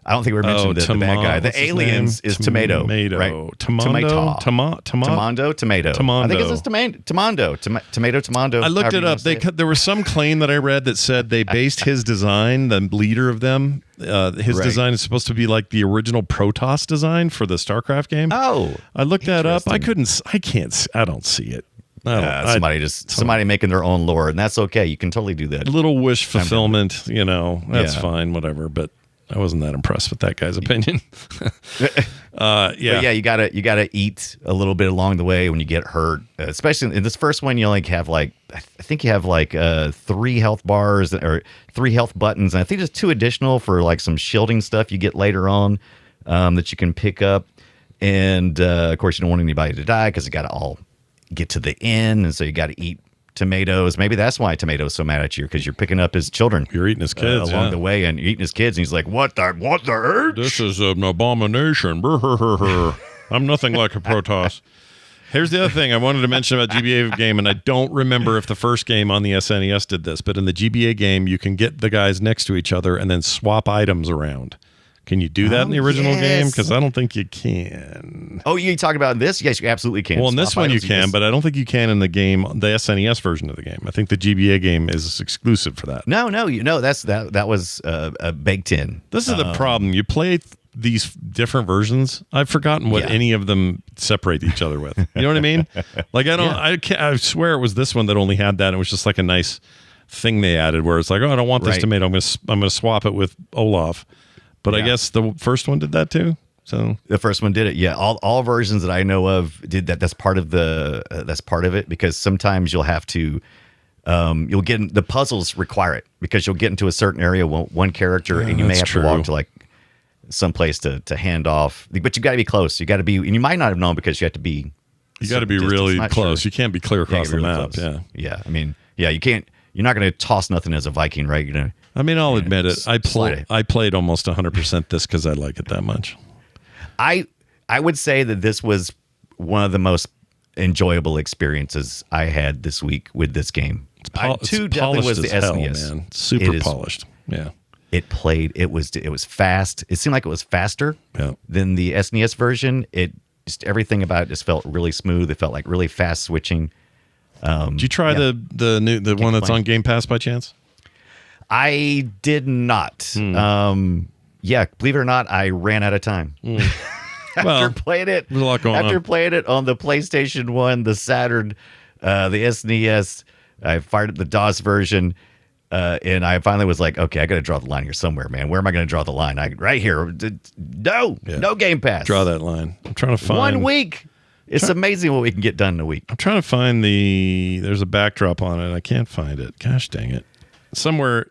I don't think we mentioned the bad guy. The aliens is tomato, right? Tomondo. Tomato. I think it's Tomondo. I looked it up. There was some claim that I read that said they based his design, the leader of them. His design is supposed to be like the original Protoss design for the StarCraft game. Oh, I looked that up. I don't see it. Somebody making their own lore, and that's okay. You can totally do that. A little wish fulfillment, that's fine, whatever. But I wasn't that impressed with that guy's opinion. You gotta eat a little bit along the way when you get hurt. Especially in this first one, you only have I think you have 3 health bars or 3 health buttons, and I think there's 2 additional for some shielding stuff you get later on that you can pick up. And of course, you don't want anybody to die because you got to all get to the end, and so you got to eat tomatoes. Maybe that's why Tomato's so mad at you, because you're picking up his children. You're eating his kids along the way, and you're eating his kids. And he's like, "What the? This is an abomination. I'm nothing like a Protoss." Here's the other thing I wanted to mention about GBA game, and I don't remember if the first game on the SNES did this, but in the GBA game, you can get the guys next to each other and then swap items around. Can you do that in the original game? Because I don't think you can. Oh, you talking about this? Yes, you absolutely can. Well, in this one you can, but I don't think you can in the game, the SNES version of the game. I think the GBA game is exclusive for that. No, that was baked in. This is the problem. You play these different versions. I've forgotten what any of them separate each other with. You know what I mean? Like I swear it was this one that only had that. It was just like a nice thing they added where it's like, oh, I don't want this tomato. I'm gonna swap it with Olaf. But I guess the first one did that too. So the first one did it. Yeah, all versions that I know of did that. That's part of it, because sometimes you'll have to you'll get the puzzles require it, because you'll get into a certain area one character and you may have to walk to like someplace to hand off. But you got to be close. You got to be, and you might not have known because you have to be. You got to be really close. Sure. You can't be clear across the map. Close. Yeah. Yeah. I mean, you can't. You're not going to toss nothing as a Viking, right? You're gonna. I mean, I'll admit it. I played almost 100% this because I like it that much. I would say that this was one of the most enjoyable experiences I had this week with this game. It's definitely was the SNES. Man. Super polished. Yeah. It played. It was fast. It seemed like it was faster than the SNES version. It just everything about it just felt really smooth. It felt like really fast switching. Did you try the one that's on Game Pass by chance? I did not. Yeah, believe it or not, I ran out of time. After playing it, there's a lot going on. After playing it on the PlayStation 1, the Saturn, the SNES, I fired up the DOS version, and I finally was like, okay, I got to draw the line here somewhere, man. Where am I going to draw the line? Right here. No Game Pass. Draw that line. I'm trying to find 1 week. It's amazing what we can get done in a week. I'm trying to find there's a backdrop on it. I can't find it. Gosh dang it. Somewhere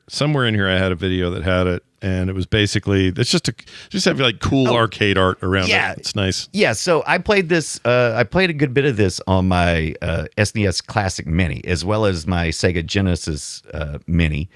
in here I had a video that had it, and it was basically just have like cool arcade art around it. It's nice. Yeah, so I played this I played a good bit of this on my SNES Classic Mini as well as my Sega Genesis Mini.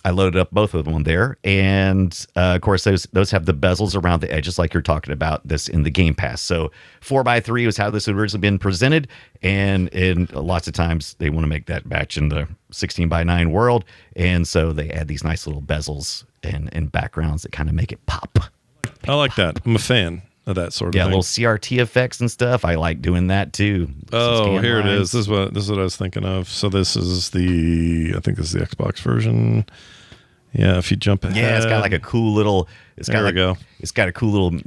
I loaded up both of them on there, and of course those have the bezels around the edges like you're talking about this in the Game Pass. So 4x3 was how this had originally been presented, and in lots of times they want to make that match in the 16:9 world, and so they add these nice little bezels and backgrounds that kind of make it pop. I like that. I'm a fan of that sort of thing. Yeah, little CRT effects and stuff. I like doing that too. Oh, here it is. This is what I was thinking of. So this is I think this is the Xbox version. Yeah, if you jump ahead. Yeah, it's got like a cool little. There we go. It's got a cool little.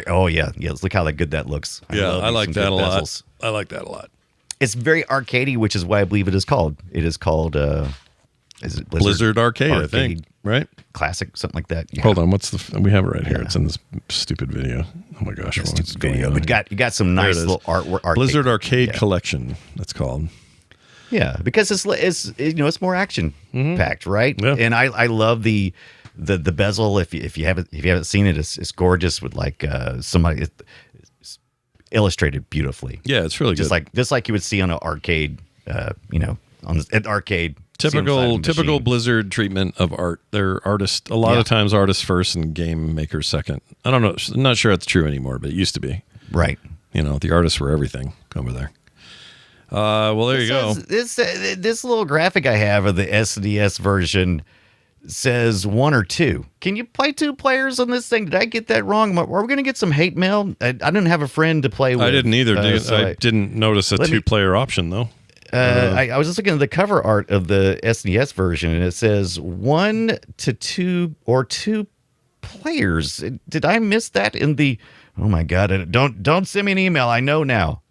Oh yeah. Look how good that looks. I like that a lot. I like that a lot. It's very arcadey, which is why I believe it is called. It is called. Is it Blizzard Arcade? I think. Right. Classic, something like that. Yeah. Hold on. We have it right here. It's in this stupid video. Oh my gosh! Stupid video. But you got some nice little artwork. Blizzard Arcade Collection. That's called. Yeah, because it's more action packed, right? Yeah. And I love the bezel. If you haven't seen it, it's gorgeous with like somebody it's illustrated beautifully. Yeah, it's really just good. Just like you would see on an arcade, on an arcade. Typical Blizzard treatment of art. They're artists. A lot of times, artists first and game makers second. I don't know. I'm not sure that's true anymore, but it used to be. Right. The artists were everything over there. Well, there you go. This little graphic I have of the SNES version says 1 or 2. Can you play 2 players on this thing? Did I get that wrong? Are we going to get some hate mail? I didn't have a friend to play with. I didn't either. I didn't notice a 2-player option, though. I was just looking at the cover art of the SNES version, and it says 1 to 2 or 2 players. Did I miss that in the... Oh my God! Don't send me an email. I know now.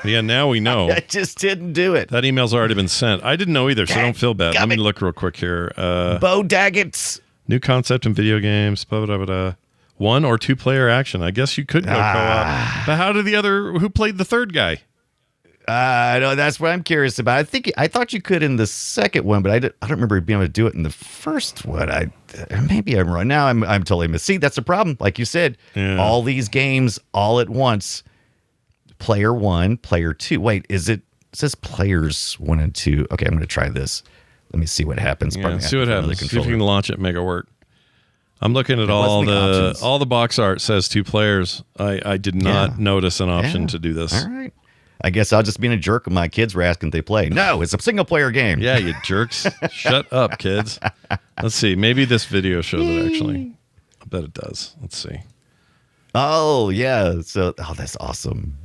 Now we know. I just didn't do it. That email's already been sent. I didn't know either, so don't feel bad. Let me look real quick here. Bo Daggett. New concept in video games. 1 or 2 player action. I guess you could go co-op. But how did who played the third guy? No, that's what I'm curious about. I thought you could in the second one, but I don't remember being able to do it in the first one. Maybe I'm wrong. Now I'm totally missed. See, that's a problem. Like you said, all these games all at once. Player 1, player 2. Wait, is it says players 1 and 2. Okay, I'm going to try this. Let me see what happens. Yeah, Pardon me, see what I have to happens. find See if you can launch it and make it work. I'm looking at all the box art says 2 players. I did not notice an option to do this. All right. I guess I'll just be a jerk when my kids were asking if they play. No, it's a single player game. Yeah, you jerks. Shut up, kids. Let's see. Maybe this video shows it actually. I bet it does. Let's see. Oh, yeah. So, that's awesome.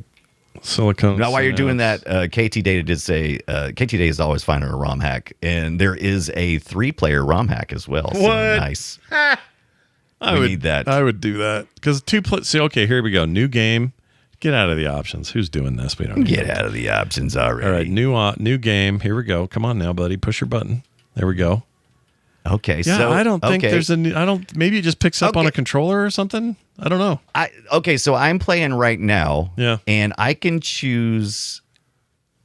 Silicon. Now, while you're doing Synapse. that, KT Data did say KT Data is always finding a ROM hack, and there is a 3-player ROM hack as well. So What? nice. I would need that. I would do that because 2 See, okay, here we go. New game. Get out of the options. Who's doing this? We don't need Get it. out of the options already. All right, new game. Here we go. Come on now, buddy. Push your button. There we go. Okay, Yeah, so I don't think there's a new. I don't. Maybe it just picks up on a controller or something. I don't know. So I'm playing right now. Yeah. And I can choose.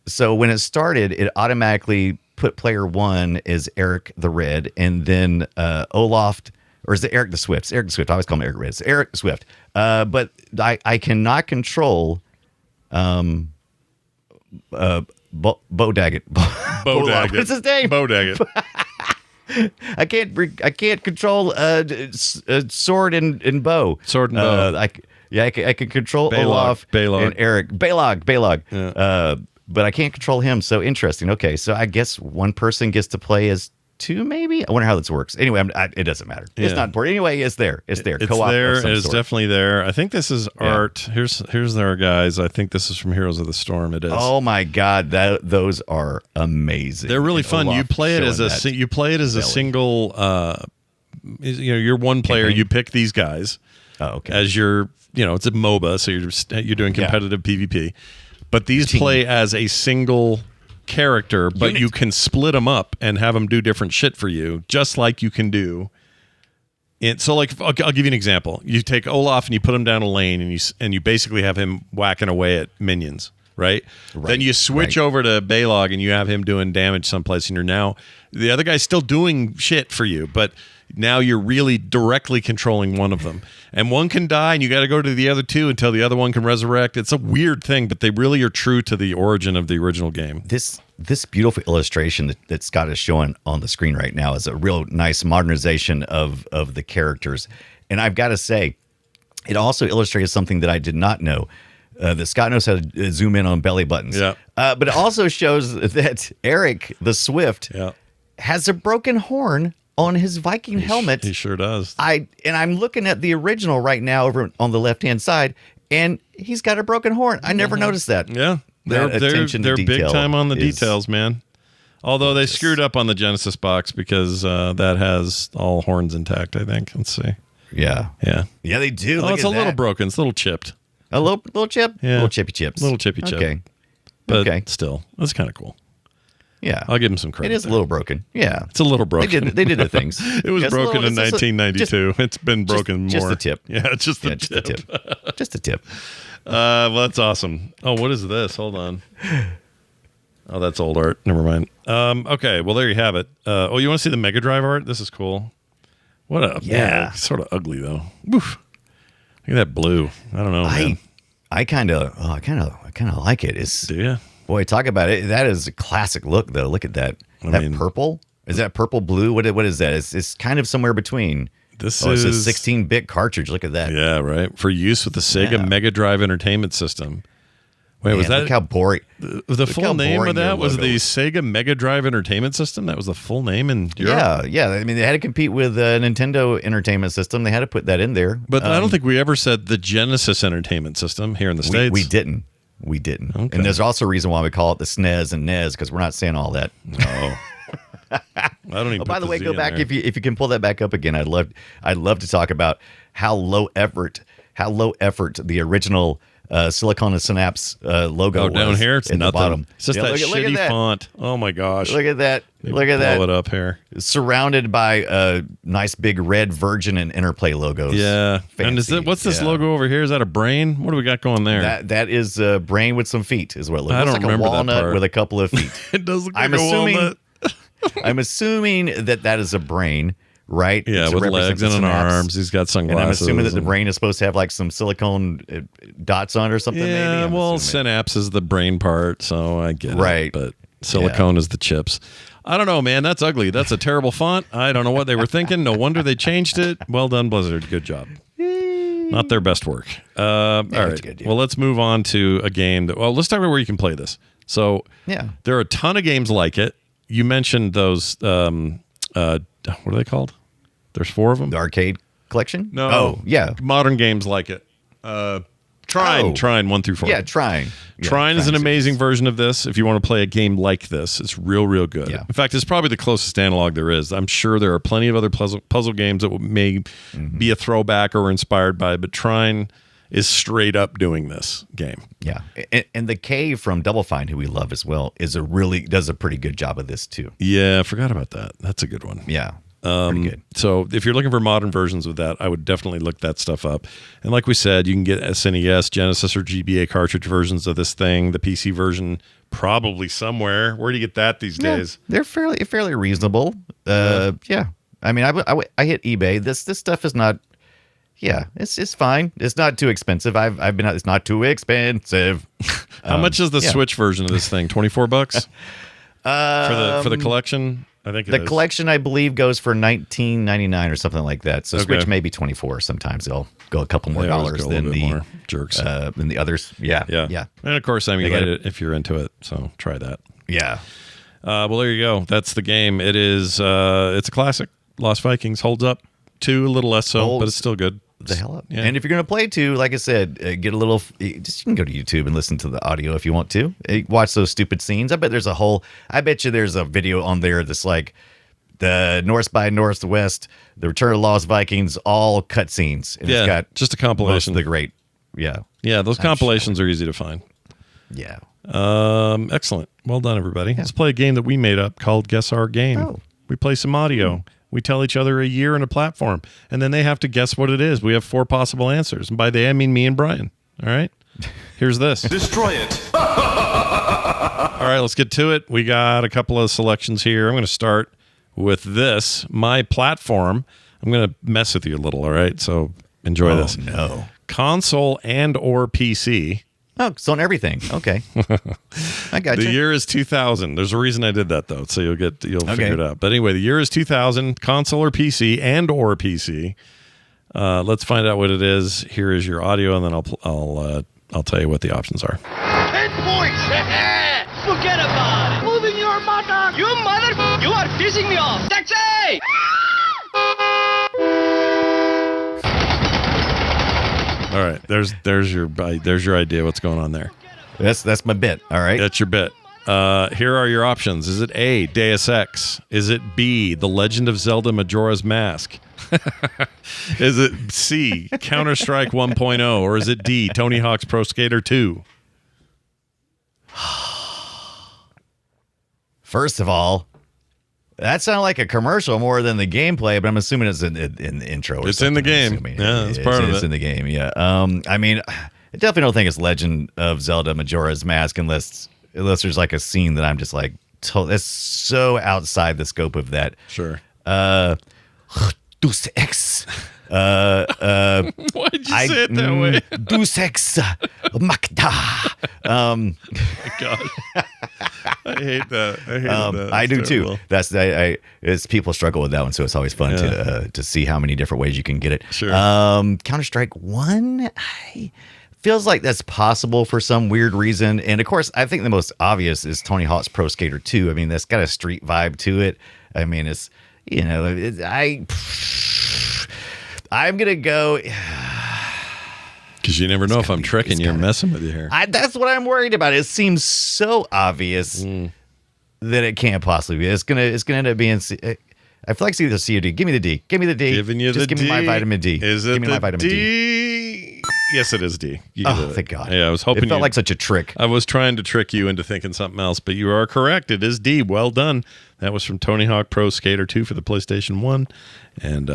So when it started, it automatically put player 1 as Erik the Red, and then Olaf, or is it Erik the Swift? It's Erik the Swift. I always call him Erik Red. It's Erik the Swift. But I cannot control Bo Daggett. What's his name? Bo Daggett. I can't control sword and bow. Sword and bow. I can control Baleog. Olaf Baleog. and Erik. Baleog. Yeah. But I can't control him. So interesting. Okay, so I guess one person gets to play as 2, maybe. I wonder how this works. Anyway, it doesn't matter. It's not important. Anyway, it's there. It's there. It's Co-op there. of some It's sort. definitely there. I think this is art. Here's their guys. I think this is from Heroes of the Storm. It is. Oh my God, those are amazing. They're really And fun. Olaf You play it as showing a belly. single. You're one player. Campaign? You pick these guys. Oh, okay. As your, it's a MOBA, so you're doing competitive PvP. But these play as a single character, but you can split them up and have them do different shit for you, just like you can do. So, like, I'll give you an example. You take Olaf and you put him down a lane, and you basically have him whacking away at minions, right? Then you switch over to Baleog and you have him doing damage someplace, and the other guy's still doing shit for you, but now you're really directly controlling one of them. And one can die, and you got to go to the other 2 until the other one can resurrect. It's a weird thing, but they really are true to the origin of the original game. This beautiful illustration that Scott is showing on the screen right now is a real nice modernization of the characters. And I've got to say, it also illustrates something that I did not know, that Scott knows how to zoom in on belly buttons. Yeah. But it also shows that Erik the Swift has a broken horn on his Viking helmet. He sure does. I'm looking at the original right now over on the left-hand side, and he's got a broken horn. I never noticed that. Yeah. They're big time on the details, man. Although they screwed up on the Genesis box because that has all horns intact, I think. Let's see. Yeah. Yeah. Yeah, they do. Oh, it's a little broken. It's a little chipped. A little chip? Yeah. Little chippy chips. Little chippy chip. Okay. But still, that's kind of cool. Yeah. I'll give him some credit. It is a little broken. Yeah. It's a little broken. They did the things. It was broken in 1992. It's been broken more. Just the tip. Yeah, just the tip. Just the tip. Well, that's awesome. Oh, what is this? Hold on. Oh, that's old art. Never mind. Okay, well, there you have it. You want to see the Mega Drive art? This is cool. What a man, sort of ugly though. Woof. Look at that blue. I don't know, man. I kind of like it. Do you? Boy, talk about it. That is a classic look, though. Look at that. I mean, purple? Is that purple blue? What is that? It's kind of somewhere between. This is a 16-bit cartridge. Look at that. Yeah, right. For use with the Sega Mega Drive Entertainment System. Wait, was that? Look how boring. The full name of that was the Sega Mega Drive Entertainment System? That was the full name in Europe? Yeah. I mean, they had to compete with Nintendo Entertainment System. They had to put that in there. But I don't think we ever said the Genesis Entertainment System here in the States. We didn't. Okay. And there's also a reason why we call it the SNES and NES, because we're not saying all that. No. I don't even. By the way, go back if you can pull that back up again. I'd love to talk about how low effort the original Silicon Synapse logo was. Down here it's at nothing. the bottom. It's just that shitty font. Oh my gosh! Look at that! Look at that! Blow it up here. Surrounded by nice big red Virgin and Interplay logos. Yeah. Fancy. And what's this logo over here? Is that a brain? What do we got going there? That is a brain with some feet. Is what it looks like. I don't Looks like remember a that walnut part. with a couple of feet. It does look like a walnut. I'm assuming that is a brain right? Yeah, To with represent legs the and synapse. arms. He's got And sunglasses. I'm assuming that the brain is supposed to have like some silicone dots on it or something. Yeah, maybe. I'm well, assuming. synapse is the brain part, so I get it. Right. But silicone is the chips. I don't know, man. That's ugly. That's a terrible font. I don't know what they were thinking. No wonder they changed it. Well done, Blizzard. Good job. Not their best work. All right. good, Well, let's move on to a game that. Well, let's talk about where you can play this. So, there are a ton of games like it. You mentioned those. What are they called? There's 4 of them. The arcade collection? No. Oh, yeah. Modern games like it. Trine 1 through 4. Yeah, Trine. Yeah, Trine is an series. amazing version of this. If you want to play a game like this, it's real, real good. Yeah. In fact, it's probably the closest analog there is. I'm sure there are plenty of other puzzle games that may be a throwback or inspired by, but Trine is straight up doing this game. Yeah, and the K from Double Fine, who we love as well, does a pretty good job of this too. Yeah, I forgot about that. That's a good one. Yeah, pretty good. So if you're looking for modern versions of that, I would definitely look that stuff up. And like we said, you can get SNES, Genesis, or GBA cartridge versions of this thing. The PC version probably somewhere. Where do you get that these days? They're fairly reasonable. Yeah, I mean, I hit eBay. This stuff is not. Yeah, it's fine. It's not too expensive. I've been. It's not too expensive. How much is the Switch version of this thing? $24 for the collection. I think the collection, I believe, goes for $19.99 or something like that. So Okay. Switch may be $24. Sometimes they'll go a couple more They always dollars go a than little bit the more. Jerks. than the others. Yeah. And of course, They got emulate it if you're into it. So try that. Yeah. Well, there you go. That's the game. It is. It's a classic. Lost Vikings holds up. 2 a little less so, but it's still good. The hell up. Yeah. And if you're going to play 2, like I said, get a little, you can go to YouTube and listen to the audio if you want to. Watch those stupid scenes. I bet you there's a video on there that's like the Norse by Northwest, the Return of Lost Vikings, all cutscenes. And it's got just a most compilation. of the great. Yeah. Yeah, those compilations are easy to find. Yeah. Excellent. Well done, everybody. Let's play a game that we made up called Guess Our Game. Oh. We play some audio. We tell each other a year and a platform, and then they have to guess what it is. We have 4 possible answers. And by they, I mean me and Brian. All right? Here's this. Destroy it. All right, let's get to it. We got a couple of selections here. I'm going to start with this. My platform. I'm going to mess with you a little, all right? So enjoy this. No. Console and or PC. Oh, it's on everything. Okay. I got The you. year is 2000. There's a reason I did that, though, so you'll figure it out. But anyway, the year is 2000, console or PC and or PC. Let's find out what it is. Here is your audio, and then I'll tell you what the options are. 10 points! Forget about it! Moving your mother! You mother! You are pissing me off! Taxi! All right, there's your idea. What's going on there? That's my bit. All right. That's your bit. Here are your options. Is it A, Deus Ex? Is it B, The Legend of Zelda Majora's Mask? Is it C, Counter-Strike 1.0? Or is it D, Tony Hawk's Pro Skater 2? First of all, that sounded like a commercial more than the gameplay, but I'm assuming it's in the intro. Or It's in the something. game. Yeah, it's part of it. It's in the game. Yeah. I mean, I definitely don't think it's Legend of Zelda Majora's Mask unless there's like a scene that I'm just like, that's so outside the scope of that. Sure. Deus Ex. Why did you say it that way? Deus Ex Machina. God. I hate that. I do terrible. too. That's it's people struggle with that one, so it's always fun to see how many different ways you can get it. Sure. Counter-Strike 1 feels like that's possible for some weird reason, and of course, I think the most obvious is Tony Hawk's Pro Skater 2. I mean, that's got a street vibe to it. I mean, it's I'm gonna go. Because you never know if I'm tricking you or messing with you here. That's what I'm worried about. It seems so obvious that it can't possibly be. It's gonna end up being. I feel like it's either C or D. Give me the D. Give me the D. Giving you Just the give me my D. vitamin D. Is it give me the my vitamin D. D? Yes, it is D. You Oh, did it. thank God. Yeah, I was hoping It felt like such a trick. I was trying to trick you into thinking something else, but you are correct. It is D. Well done. That was from Tony Hawk Pro Skater 2 for the PlayStation 1. And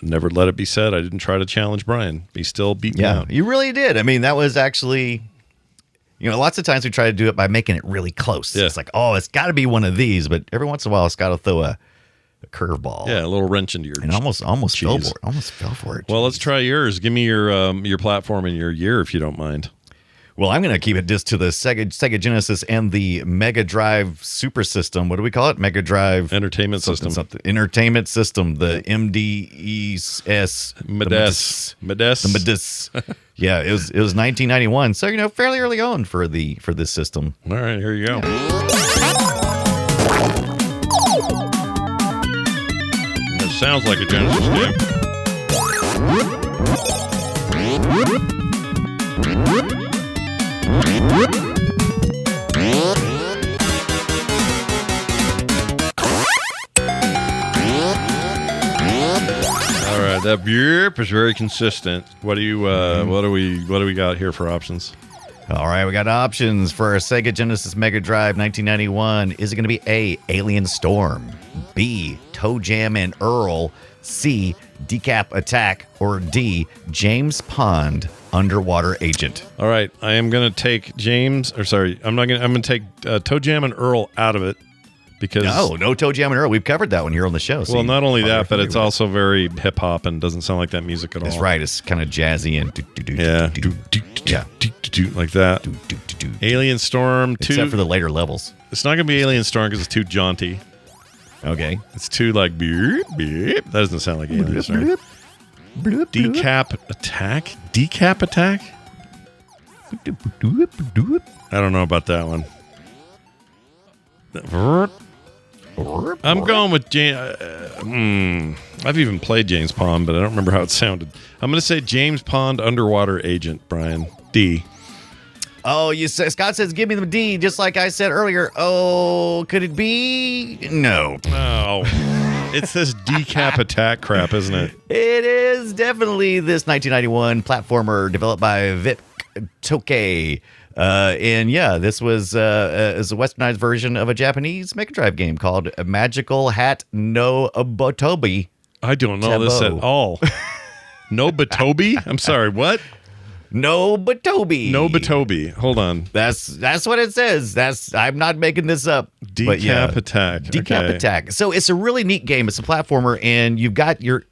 never let it be said I didn't try to challenge Brian. He still beat me out. You really did. I mean, that was actually, lots of times we try to do it by making it really close. Yeah. It's like, oh, it's got to be one of these, but every once in a while, it's got to throw a curveball. Yeah, a little wrench into your And almost fell cheese. for it. Almost fell for it. Well, let's try yours. Give me your platform and your year if you don't mind. Well, I'm going to keep it just to the Sega Genesis and the Mega Drive Super System. What do we call it? Mega Drive Entertainment System. Entertainment System. The MDES. MEDES. The MEDES. Yeah, it was 1991. So fairly early on for this system. All right, here you go. It sounds like a Genesis game. All right, that beep is very consistent. What do we got here for options? All right, we got options for our Sega Genesis Mega Drive 1991. Is it going to be A, Alien Storm, B, Toe Jam and Earl, C, Decap Attack, or D, James Pond Underwater Agent? All right, I am going to take I'm going to take Toe Jam and Earl out of it because no Toe Jam and Earl. We've covered that one here on the show. Well, not only that, but it's also very hip hop and doesn't sound like that music at all. That's right. It's kind of jazzy and like that. Alien Storm 2. Except for the later levels. It's not going to be Alien Storm because it's too jaunty. Okay. It's too like beep, beep. That doesn't sound like Alien Storm. Decap Attack? Decap Attack? I don't know about that one. I'm going with James. I've even played James Pond, but I don't remember how it sounded. I'm going to say James Pond Underwater Agent, Brian. D. Oh, Scott says, give me the D, just like I said earlier. Oh, could it be? No. Oh. It's this Decap Attack crap, isn't it? It is definitely this 1991 platformer developed by Vic Toke. And yeah, this was is a westernized version of a Japanese Mega Drive game called Magical Hat no Botobi. I don't know this at all. No Botobi? I'm sorry, what? No Botobi. No Botobi. Hold on. That's what it says. I'm not making this up. Decap Attack. Decap Attack. So it's a really neat game. It's a platformer, and you've got you're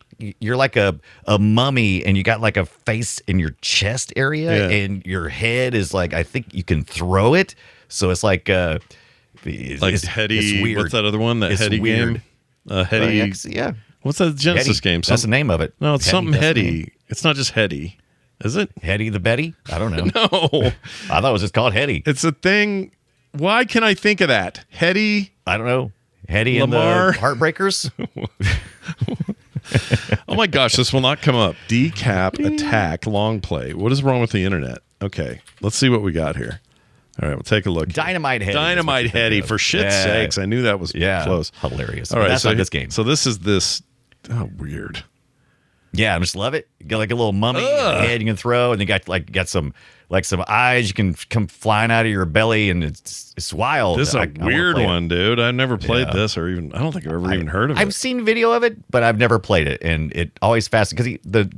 like a mummy, and you got like a face in your chest area, and your head is like, I think you can throw it. So it's like it's Heady. It's weird. What's that other one? That Heady game? Heady. Yeah. What's that Genesis Heady. game? That's the name of it. No, it's something Heady. It's not just Heady. Is it? Heady the Betty? I don't know. No. I thought it was just called Heady. It's a thing. Why can I think of that? Heady? I don't know. Heady Lamar. and the Heartbreakers? Oh my gosh, this will not come up. Decap Attack Long Play. What is wrong with the internet? Okay, let's see what we got here. All right, we'll take a look. Dynamite Heady. Dynamite Heady, for shit's sakes. I knew that was close. Hilarious. All right, that's so not this game. So this is this. Oh, weird. Yeah, I just love it. You got like a little mummy head you can throw, and you got some eyes you can come flying out of your belly, and it's wild. This is a weird one, dude. I've never played this, or even I don't think I've ever even heard of it. I've seen video of it, but I've never played it, and it always fascinates because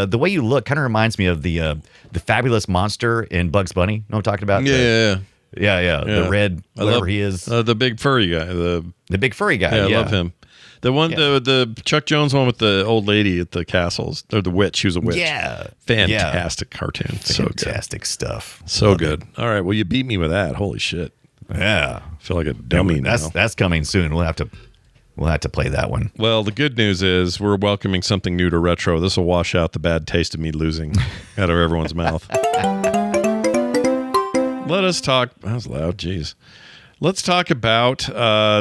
the way you look kind of reminds me of the fabulous monster in Bugs Bunny. You know what I'm talking about? Yeah. The red, whatever he is, the big furry guy. The big furry guy. Yeah, I love him. The one, the Chuck Jones one with the old lady at the castles, or the witch. She was a witch. Yeah, fantastic cartoon. Fantastic stuff. So good. All right, well, you beat me with that. Holy shit. Yeah, I feel like a dummy now. That's coming soon. We'll have to play that one. Well, the good news is we're welcoming something new to retro. This will wash out the bad taste of me losing out of everyone's mouth. Let us talk. That was loud. Jeez. Let's talk about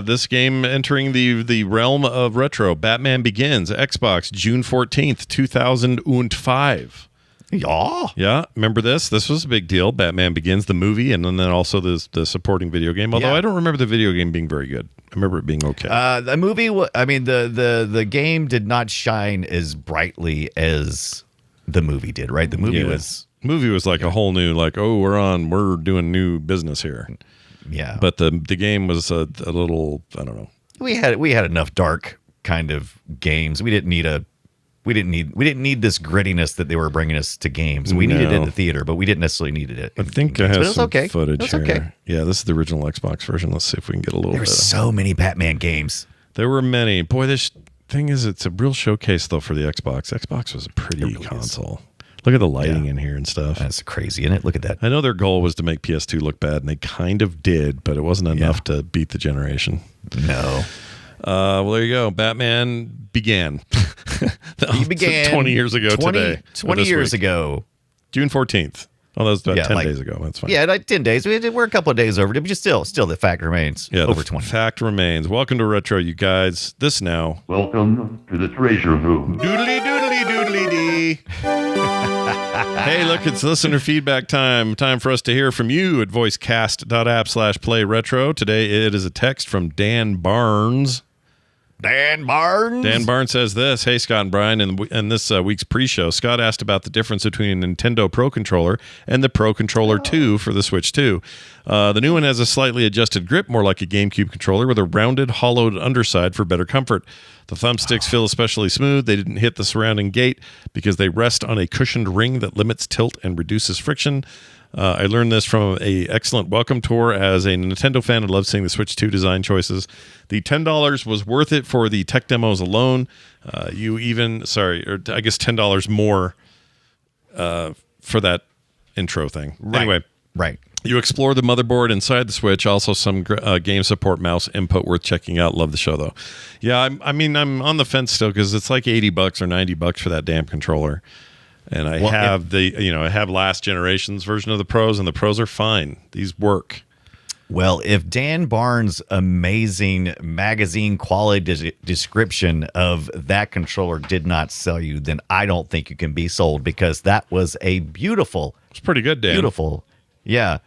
this game entering the realm of retro. Batman Begins, Xbox, June 14th, 2005. Yeah. Remember this? This was a big deal. Batman Begins, the movie, and then also the supporting video game. Although I don't remember the video game being very good. I remember it being okay. The movie, the game did not shine as brightly as the movie did, right? The movie was like a whole new, like, oh, we're doing new business here. Yeah, but the game was a little, I don't know. We had enough dark kind of games. We didn't need this grittiness that they were bringing us to games. We needed it in the theater, but we didn't necessarily need it. I think I have some footage it was here. Okay. Yeah, this is the original Xbox version. Let's see if we can get a little bit. There's so many Batman games. There were many. Boy, this thing is, it's a real showcase, though, for the Xbox. Xbox was a pretty really console. Look at the lighting in here and stuff. That's crazy, isn't it? Look at that. I know their goal was to make PS2 look bad, and they kind of did, but it wasn't enough to beat the generation. No. Well, there you go. Batman began. He began 20 years ago today. 20 years ago. June 14th. Oh, that was about 10 days ago. That's fine. Yeah, like 10 days. We're a couple of days over, but just still the fact remains. Yeah, over 20. Fact remains. Welcome to Retro, you guys. This now. Welcome to the treasure room. Doodly doodly doodly dee. Hey, look, it's listener feedback time. Time for us to hear from you at voicecast.app/playretro. Today it is a text from Dan Barnes. Dan Barnes. Dan Barnes says this. Hey, Scott and Brian. In this week's pre-show, Scott asked about the difference between a Nintendo Pro Controller and the Pro Controller 2 for the Switch 2. The new one has a slightly adjusted grip, more like a GameCube controller, with a rounded, hollowed underside for better comfort. The thumbsticks feel especially smooth. They didn't hit the surrounding gate because they rest on a cushioned ring that limits tilt and reduces friction. I learned this from a excellent welcome tour. As a Nintendo fan, I love seeing the Switch 2 design choices. The $10 was worth it for the tech demos alone. I guess $10 more for that intro thing. Right. Anyway, right. You explore the motherboard inside the Switch. Also, some game support mouse input worth checking out. Love the show, though. Yeah, I'm on the fence still because it's like $80 or $90 for that damn controller. And I have last generation's version of the Pros, and the Pros are fine. These work. Well, if Dan Barnes' amazing magazine quality description of that controller did not sell you, then I don't think you can be sold, because that was a beautiful. It's pretty good, Dan. Beautiful. Yeah.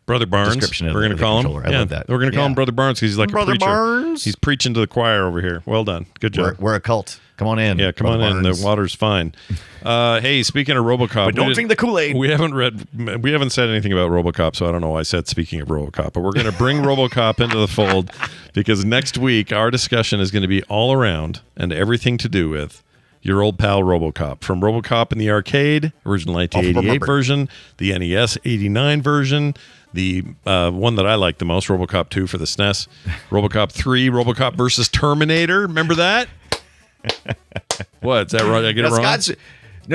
Brother Barnes. Description of we're going to call him. I love that. We're going to call him Brother Barnes because he's like Brother a preacher. Barnes. He's preaching to the choir over here. Well done. Good job. We're a cult. Come on in. Yeah, come on in. The water's fine. Hey, speaking of RoboCop, but don't drink the Kool-Aid. We haven't said anything about RoboCop, so I don't know why I said speaking of RoboCop. But we're going to bring RoboCop into the fold because next week our discussion is going to be all around and everything to do with your old pal RoboCop. From RoboCop in the arcade, original 1988 version, the NES 89 version, the one that I like the most, RoboCop 2 for the SNES, RoboCop 3, RoboCop versus Terminator. Remember that? What? Is that right? Did I get it wrong?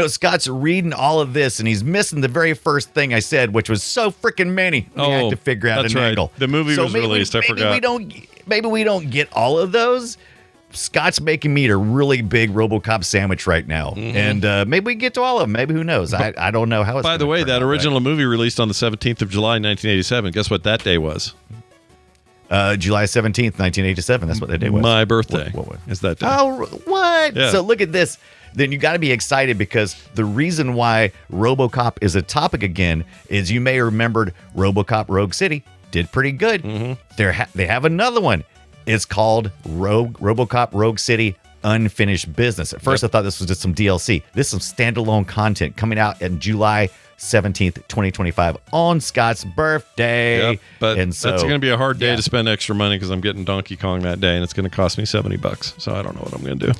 Scott's reading all of this, and he's missing the very first thing I said, which was so freaking many. We had to figure out that's an right. angle. The movie was released. I forgot. Maybe we don't get all of those. Scott's making me eat a really big RoboCop sandwich right now, and maybe we get to all of them. Maybe, who knows? I don't know how it's. By the way, that original movie released on the 17th of July, 1987. Guess what that day was? July 17th, 1987. That's what that day was. My birthday is that day. Oh, what? Yeah. So look at this. Then you got to be excited, because the reason why RoboCop is a topic again is you may have remembered RoboCop Rogue City did pretty good. They have another one. It's called RoboCop Rogue City Unfinished Business. At first, I thought this was just some DLC. This is some standalone content coming out in July 17th, 2025 on Scott's birthday. Yep, but and so, that's going to be a hard day to spend extra money because I'm getting Donkey Kong that day, and it's going to cost me $70. So I don't know what I'm going to do.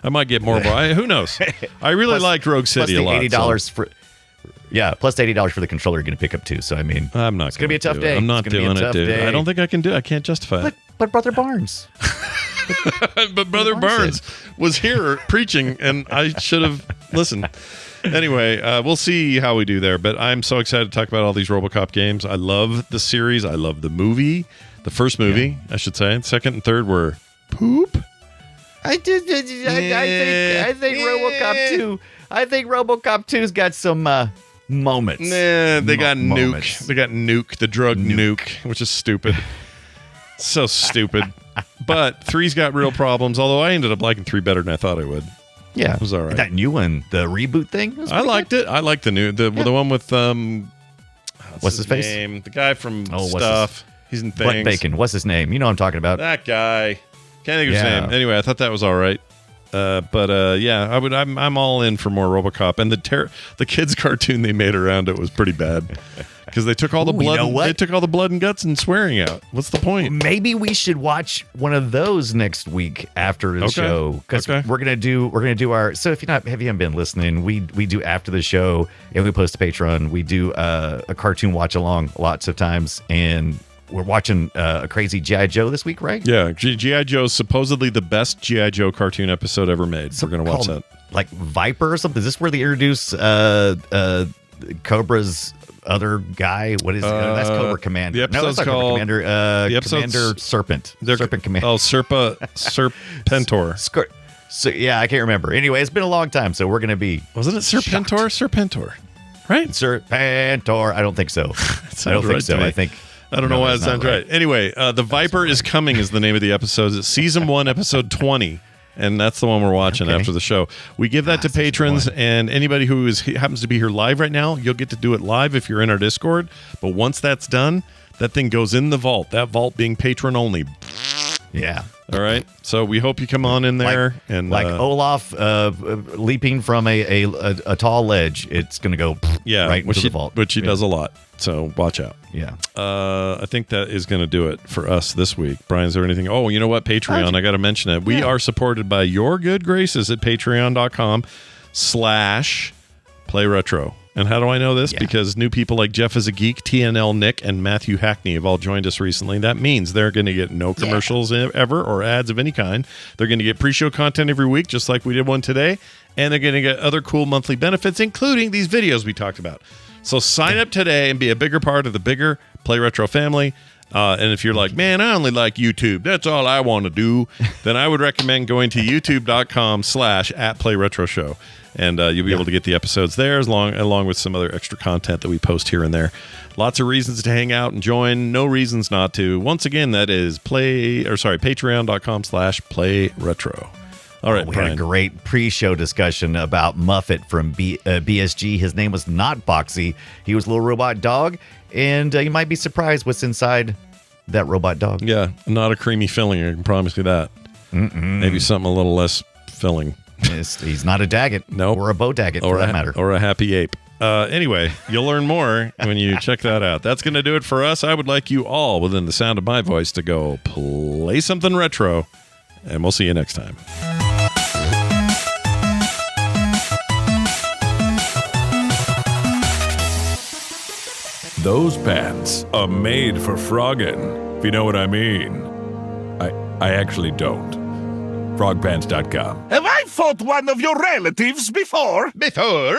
I might get more. Who knows? I really liked Rogue City a lot. $80 for. Yeah, plus $80 for the controller you're going to pick up too. So I mean, I'm not. It's going to be a tough day. I'm not doing it, dude. Day. I don't think I can do it. I can't justify it. But Brother Barnes. But Brother Barnes was here preaching, and I should have listened. Anyway, we'll see how we do there. But I'm so excited to talk about all these RoboCop games. I love the series. I love the movie. The first movie, I should say. Second and third were poop. I think RoboCop 2. I think RoboCop 2's got some moments. Nah, they got moments. Nuke. They got Nuke, the drug nuke, which is stupid. So stupid. But 3's got real problems, although I ended up liking 3 better than I thought I would. Yeah. It was all right. That new one, the reboot thing? I liked it. I liked the new, the one with, what's his face? Name? The guy from Stuff. He's in Things. Brent Bacon. What's his name? You know what I'm talking about. That guy. Can't think of his name. Anyway, I thought that was all right. Yeah, I'm all in for more RoboCop, and the kids cartoon they made around it was pretty bad because they took all the blood. They took all the blood and guts and swearing out. What's the point? Maybe we should watch one of those next week after the show, because we're gonna do our. So if you haven't been listening, we do after the show, and we post to Patreon. We do a cartoon watch along lots of times, and we're watching a crazy G.I. Joe this week, right? Yeah, G.I. Joe is supposedly the best G.I. Joe cartoon episode ever made. We're going to watch that. Like Viper or something? Is this where they introduce Cobra's other guy? What is it? That's Cobra Commander. The episode's that's not called Cobra Commander. Commander Serpent. Serpent Commander. Oh, Serpentor. So yeah, I can't remember. Anyway, it's been a long time, so we're going to be. Wasn't it Serpentor? Serpentor, right? Serpentor. I don't think so. I don't think so. I think. I don't know why it sounds right. Anyway, The Viper is Coming is the name of the episode. It's season 1, episode 20. And that's the one we're watching after the show. We give that to patrons, and anybody who happens to be here live right now, you'll get to do it live if you're in our Discord. But once that's done, that thing goes in the vault. That vault being patron only. Yeah. All right. So we hope you come on in there and like Olaf leaping from a tall ledge. It's going to go right into the vault, which he does a lot. So watch out. Yeah. I think that is going to do it for us this week. Brian, is there anything? Oh, you know what? Patreon. I got to mention it. We are supported by your good graces at patreon.com/playretro. And how do I know this? Because new people like Jeff is a Geek, TNL Nick, and Matthew Hackney have all joined us recently. That means they're going to get no commercials ever or ads of any kind. They're going to get pre-show content every week, just like we did one today. And they're going to get other cool monthly benefits, including these videos we talked about. So sign up today and be a bigger part of the bigger Play Retro family. And if you're like, man, I only like YouTube, that's all I want to do, then I would recommend going to youtube.com/@PlayRetroShow. And you'll be able to get the episodes there along with some other extra content that we post here and there. Lots of reasons to hang out and join. No reasons not to. Once again, that is patreon.com/PlayRetro. All right, we had a great pre-show discussion about Muffet from BSG. His name was not Boxy. He was a little robot dog, and you might be surprised what's inside that robot dog. Yeah, not a creamy filling, I can promise you that. Maybe something a little less filling. He's not a Daggett. Nope. Or a Bo Daggett, for that matter. Or a happy ape. Anyway, you'll learn more when you check that out. That's going to do it for us. I would like you all, within the sound of my voice, to go play something retro, and we'll see you next time. Those pants are made for frogging, if you know what I mean. I actually don't. Frogpants.com. Have I fought one of your relatives before? Before?